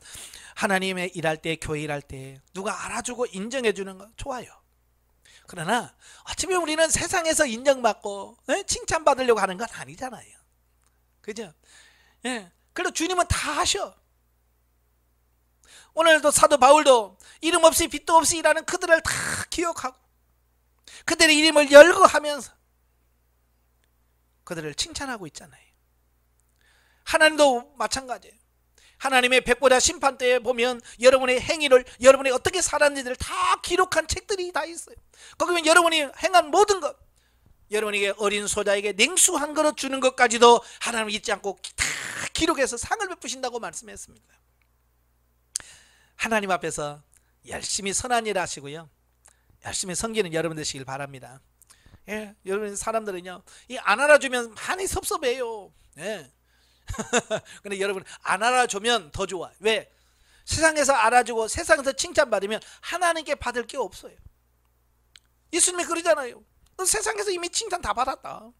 하나님의 일할 때, 교회 일할 때 누가 알아주고 인정해 주는 거 좋아요. 그러나 어차피 우리는 세상에서 인정받고 칭찬받으려고 하는 건 아니잖아요. 그죠? 예. 그래도 주님은 다 하셔. 오늘도 사도 바울도 이름 없이 빚도 없이 일하는 그들을 다 기억하고 그들의 이름을 열거하면서 그들을 칭찬하고 있잖아요. 하나님도 마찬가지예요. 하나님의 백보자 심판 때에 보면 여러분의 행위를, 여러분이 어떻게 살았는지를 다 기록한 책들이 다 있어요. 거기 보면 여러분이 행한 모든 것, 여러분에게 어린 소자에게 냉수 한 그릇 주는 것까지도 하나님 잊지 않고 다 기록해서 상을 베푸신다고 말씀했습니다. 하나님 앞에서 열심히 선한 일 하시고요, 열심히 섬기는 여러분 되시길 바랍니다. 예, 여러분 사람들은요, 이 안 알아주면 많이 섭섭해요. 예. 근데 여러분 안 알아주면 더 좋아. 왜? 세상에서 알아주고 세상에서 칭찬받으면 하나님께 받을 게 없어요. 예수님이 그러잖아요. 너 세상에서 이미 칭찬 다 받았다.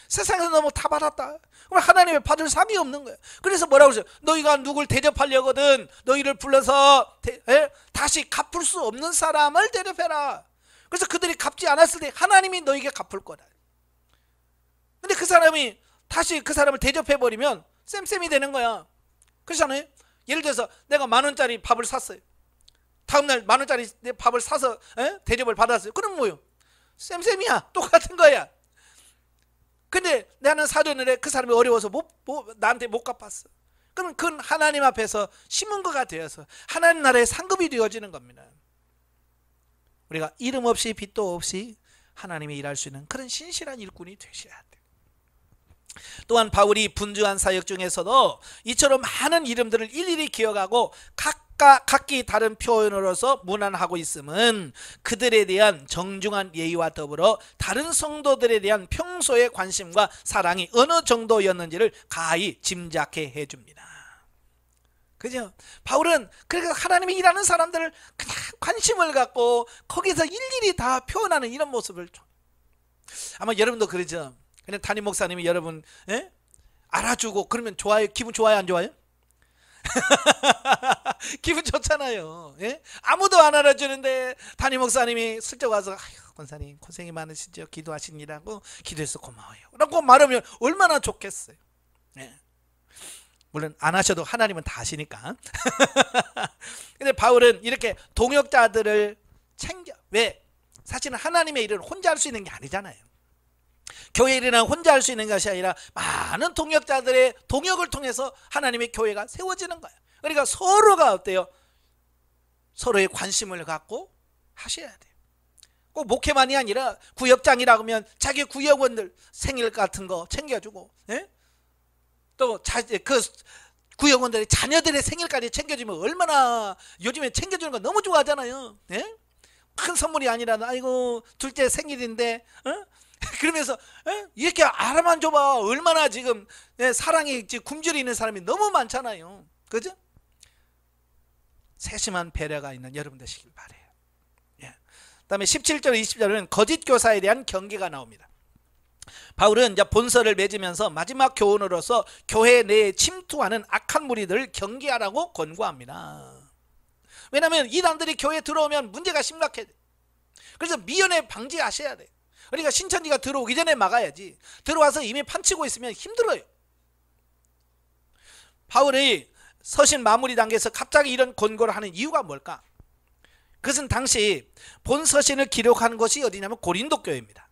세상에서 너무 다 받았다. 그럼 하나님의 받을 상이 없는 거야. 그래서 뭐라고 그러죠? 너희가 누굴 대접하려거든 너희를 불러서 다시 갚을 수 없는 사람을 대접해라. 그래서 그들이 갚지 않았을 때 하나님이 너에게 갚을 거다. 근데 그 사람이 다시 그 사람을 대접해버리면 쌤쌤이 되는 거야. 그렇잖아요. 예를 들어서 내가 10,000원짜리 밥을 샀어요. 다음날 10,000원짜리 밥을 사서 대접을 받았어요. 그럼 뭐요? 쌤쌤이야. 똑같은 거야. 근데 나는 사줬는데 그 사람이 어려워서 나한테 못 갚았어. 그럼 그건 하나님 앞에서 심은 거가 되어서 하나님 나라의 상급이 되어지는 겁니다. 우리가 이름 없이 빚도 없이 하나님이 일할 수 있는 그런 신실한 일꾼이 되셔야 돼요. 또한 바울이 분주한 사역 중에서도 이처럼 많은 이름들을 일일이 기억하고 각기 다른 표현으로서 문안하고 있음은 그들에 대한 정중한 예의와 더불어 다른 성도들에 대한 평소의 관심과 사랑이 어느 정도였는지를 가히 짐작해 해줍니다. 그죠? 바울은 그러니까 하나님이 일하는 사람들을 그냥 관심을 갖고 거기서 일일이 다 표현하는 이런 모습을, 아마 여러분도 그러죠. 그냥 담임 목사님이 여러분 알아주고 그러면 좋아요? 기분 좋아요? 안 좋아요? 기분 좋잖아요. 예? 아무도 안 알아주는데 담임 목사님이 슬쩍 와서 아유, 권사님 고생이 많으시죠? 기도하시느라고 기도해서 고마워요 라고 말하면 얼마나 좋겠어요. 예. 물론 안 하셔도 하나님은 다 하시니까. 근데 바울은 이렇게 동역자들을 챙겨. 왜? 사실은 하나님의 일은 혼자 할 수 있는 게 아니잖아요. 교회 일은 혼자 할 수 있는 것이 아니라 많은 동역자들의 동역을 통해서 하나님의 교회가 세워지는 거예요. 그러니까 서로가 어때요? 서로의 관심을 갖고 하셔야 돼요. 꼭 목회만이 아니라 구역장이라고 하면 자기 구역원들 생일 같은 거 챙겨주고, 또 그 구역원들의 자녀들의 생일까지 챙겨주면 얼마나, 요즘에 챙겨주는 거 너무 좋아하잖아요. 큰 선물이 아니라 아이고 둘째 생일인데 그러면서 이렇게 알아만 줘봐 얼마나 지금 사랑이 굶주려 있는 사람이 너무 많잖아요. 그죠? 세심한 배려가 있는 여러분 되시길 바래요. 그 다음에 17절 20절은 거짓 교사에 대한 경계가 나옵니다. 바울은 이제 본서를 맺으면서 마지막 교훈으로서 교회 내에 침투하는 악한 무리들을 경계하라고 권고합니다. 왜냐하면 이단들이 교회에 들어오면 문제가 심각해. 그래서 미연에 방지하셔야 돼요. 그러니까 신천지가 들어오기 전에 막아야지. 들어와서 이미 판치고 있으면 힘들어요. 바울이 서신 마무리 단계에서 갑자기 이런 권고를 하는 이유가 뭘까? 그것은 당시 본 서신을 기록한 곳이 어디냐면 고린도 교회입니다.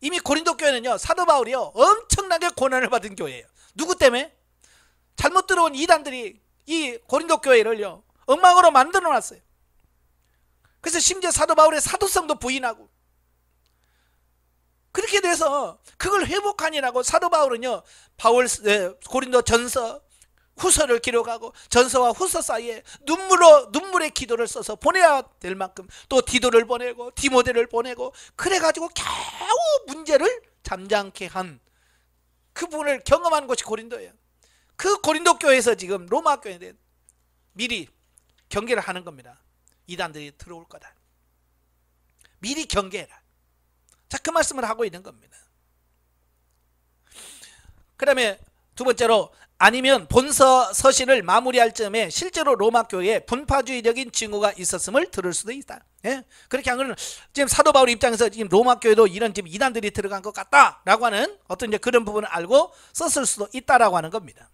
이미 고린도 교회는요, 사도 바울이요 엄청나게 고난을 받은 교회예요. 누구 때문에? 잘못 들어온 이단들이 이 고린도 교회를요 엉망으로 만들어 놨어요. 그래서 심지어 사도 바울의 사도성도 부인하고, 그렇게 돼서 그걸 회복하니라고 사도 바울은요 고린도 전서 후서를 기록하고 전서와 후서 사이에 눈물의 기도를 써서 보내야 될 만큼 또 디도를 보내고 디모데를 보내고 그래가지고 겨우 문제를 잠잠케 한 그 부분을 경험한 곳이 고린도예요. 그 고린도 교회에서 지금 로마 교회에 미리 경계를 하는 겁니다. 이단들이 들어올 거다. 미리 경계해라. 자, 그 말씀을 하고 있는 겁니다. 그 다음에 두 번째로 아니면 본서 서신을 마무리할 즈음에 실제로 로마 교회에 분파주의적인 징후가 있었음을 들을 수도 있다. 예? 그렇게 한 거는 지금 사도 바울 입장에서 지금 로마 교회도 이런 지금 이단들이 들어간 것 같다라고 하는 어떤 이제 그런 부분을 알고 썼을 수도 있다라고 하는 겁니다.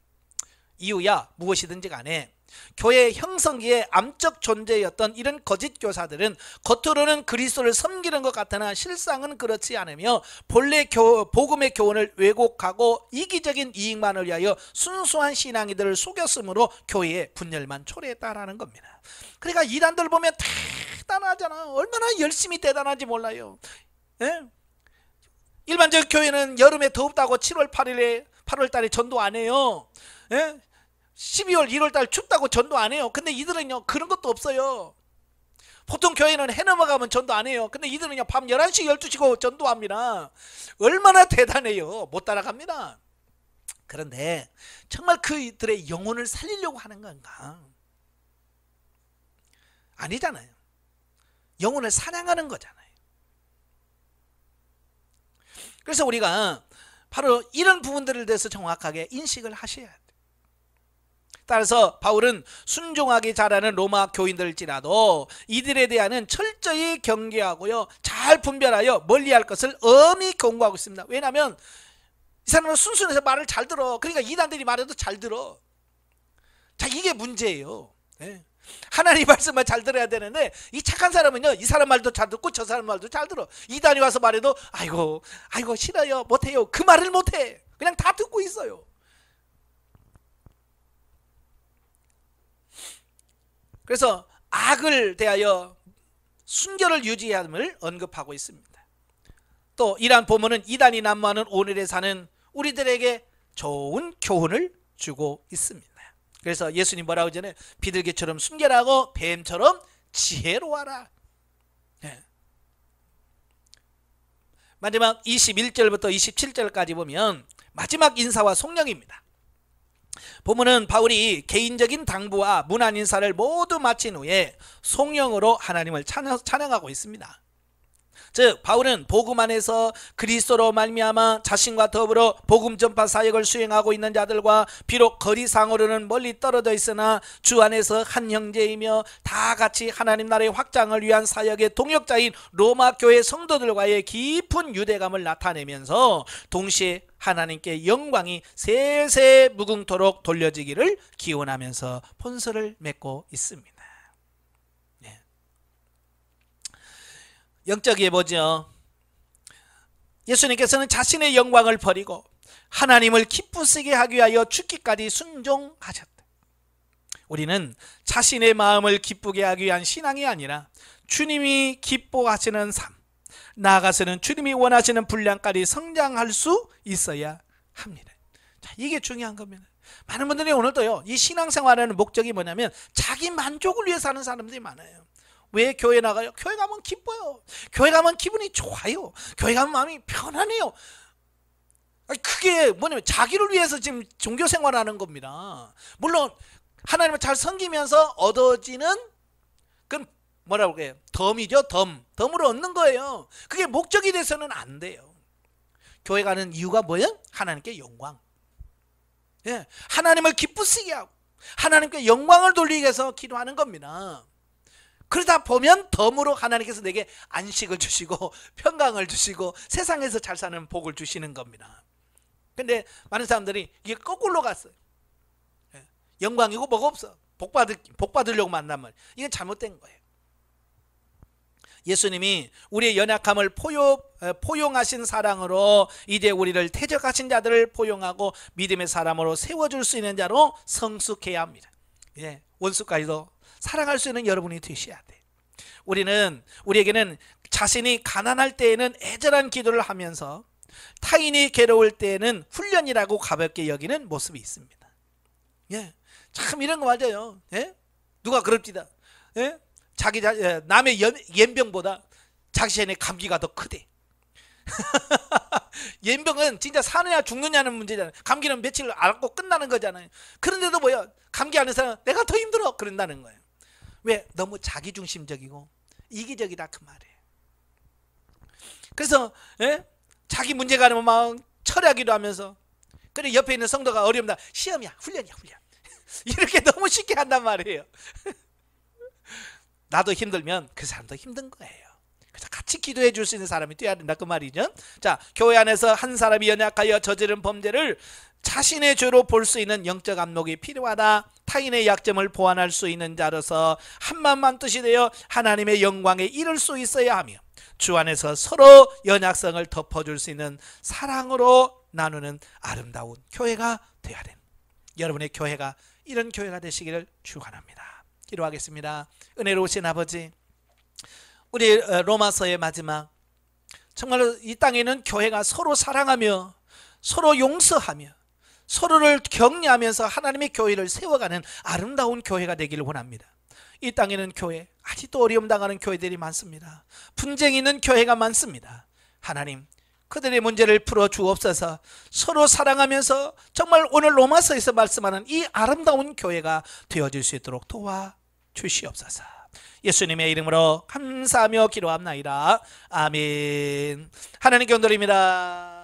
이유야 무엇이든지 간에 교회 형성기에 암적 존재였던 이런 거짓 교사들은 겉으로는 그리스도를 섬기는 것 같으나 실상은 그렇지 않으며 본래 복음의 교훈을 왜곡하고 이기적인 이익만을 위하여 순수한 신앙이들을 속였으므로 교회의 분열만 초래했다라는 겁니다. 그러니까 이단들 보면 대단하잖아. 얼마나 열심히 대단한지 몰라요. 예? 일반적 교회는 여름에 덥다고 7월 8월 달에 전도 안 해요. 예? 12월 1월 달 춥다고 전도 안 해요. 근데 이들은요 그런 것도 없어요. 보통 교회는 해 넘어가면 전도 안 해요. 근데 이들은요 밤 11시 12시고 전도합니다. 얼마나 대단해요. 못 따라갑니다. 그런데 정말 그들의 영혼을 살리려고 하는 건가? 아니잖아요. 영혼을 사냥하는 거잖아요. 그래서 우리가 바로 이런 부분들에 대해서 정확하게 인식을 하셔야 돼요. 따라서 바울은 순종하기 잘하는 로마 교인들일지라도 이들에 대한은 철저히 경계하고요 잘 분별하여 멀리할 것을 엄히 경고하고 있습니다. 왜냐하면 이 사람은 순순해서 말을 잘 들어. 그러니까 이단들이 말해도 잘 들어. 자, 이게 문제예요. 네. 하나님 말씀만 잘 들어야 되는데 이 착한 사람은요 이 사람 말도 잘 듣고 저 사람 말도 잘 들어. 이단이 와서 말해도 아이고 싫어요 못해요 그 말을 못해. 그냥 다 듣고 있어요. 그래서 악을 대하여 순결을 유지함을 언급하고 있습니다. 또 이러한 본문은 이단이 난무하는 오늘에 사는 우리들에게 좋은 교훈을 주고 있습니다. 그래서 예수님 뭐라고 하잖아요. 비둘기처럼 순결하고 뱀처럼 지혜로워라. 네. 마지막 21절부터 27절까지 보면 마지막 인사와 송영입니다. 본문은 바울이 개인적인 당부와 문안 인사를 모두 마친 후에 송영으로 하나님을 찬양하고 있습니다. 즉 바울은 복음 안에서 그리스도로 말미암아 자신과 더불어 복음 전파 사역을 수행하고 있는 자들과 비록 거리상으로는 멀리 떨어져 있으나 주 안에서 한 형제이며 다 같이 하나님 나라의 확장을 위한 사역의 동역자인 로마 교회 성도들과의 깊은 유대감을 나타내면서 동시에 하나님께 영광이 세세 무궁토록 돌려지기를 기원하면서 본서를 맺고 있습니다. 영적 예보죠. 예수님께서는 자신의 영광을 버리고 하나님을 기쁘시게 하기 위하여 죽기까지 순종하셨다. 우리는 자신의 마음을 기쁘게 하기 위한 신앙이 아니라 주님이 기뻐하시는 삶, 나아가서는 주님이 원하시는 분량까지 성장할 수 있어야 합니다. 자, 이게 중요한 겁니다. 많은 분들이 오늘도요 이 신앙생활하는 목적이 뭐냐면 자기 만족을 위해서 하는 사람들이 많아요. 왜 교회 나가요? 교회 가면 기뻐요. 교회 가면 기분이 좋아요. 교회 가면 마음이 편안해요. 그게 뭐냐면 자기를 위해서 지금 종교생활하는 겁니다. 물론 하나님을 잘 섬기면서 얻어지는 그건 뭐라고 그래요? 덤이죠. 덤으로 얻는 거예요. 그게 목적이 돼서는 안 돼요. 교회 가는 이유가 뭐예요? 하나님께 영광. 예, 하나님을 기쁘시게 하고 하나님께 영광을 돌리기 위해서 기도하는 겁니다. 그러다 보면 덤으로 하나님께서 내게 안식을 주시고 평강을 주시고 세상에서 잘 사는 복을 주시는 겁니다. 근데 많은 사람들이 이게 거꾸로 갔어요. 영광이고 뭐가 없어. 복 받으려고 만나면 이건 잘못된 거예요. 예수님이 우리의 연약함을 포용하신 사랑으로 이제 우리를 퇴적하신 자들을 포용하고 믿음의 사람으로 세워줄 수 있는 자로 성숙해야 합니다. 예, 원수까지도 사랑할 수 있는 여러분이 되셔야 돼. 우리에게는 자신이 가난할 때에는 애절한 기도를 하면서 타인이 괴로울 때에는 훈련이라고 가볍게 여기는 모습이 있습니다. 예, 참 이런 거 맞아요. 예? 누가 그럽디다. 예? 남의 연병보다 자신의 감기가 더 크대. 연병은 진짜 사느냐 죽느냐는 문제잖아요. 감기는 며칠 앓고 끝나는 거잖아요. 그런데도 뭐야? 감기 앓는 사람은 내가 더 힘들어 그런다는 거예요. 왜? 너무 자기중심적이고 이기적이다 그 말이에요. 그래서 자기 문제가 아니면 막 철야기도 하면서 그래 옆에 있는 성도가 어려움다. 시험이야, 훈련이야, 훈련. 이렇게 너무 쉽게 한단 말이에요. 나도 힘들면 그 사람도 힘든 거예요. 그래서 같이 기도해 줄 수 있는 사람이 뛰어야 된다 그 말이죠. 자, 교회 안에서 한 사람이 연약하여 저지른 범죄를 자신의 죄로 볼 수 있는 영적 압록이 필요하다. 타인의 약점을 보완할 수 있는 자로서 한 마음만 뜻이 되어 하나님의 영광에 이를 수 있어야 하며 주 안에서 서로 연약성을 덮어줄 수 있는 사랑으로 나누는 아름다운 교회가 되어야 됩니다. 여러분의 교회가 이런 교회가 되시기를 축원합니다. 기도하겠습니다. 은혜로우신 아버지, 우리 로마서의 마지막, 정말로 이 땅에는 교회가 서로 사랑하며 서로 용서하며 서로를 격려하면서 하나님의 교회를 세워가는 아름다운 교회가 되기를 원합니다. 이 땅에는 교회, 아직도 어려움 당하는 교회들이 많습니다. 분쟁이 있는 교회가 많습니다. 하나님, 그들의 문제를 풀어 주옵소서. 서로 사랑하면서 정말 오늘 로마서에서 말씀하는 이 아름다운 교회가 되어질 수 있도록 도와주시옵소서. 예수님의 이름으로 감사하며 기도합나이다. 아멘. 하나님께 온돌입니다.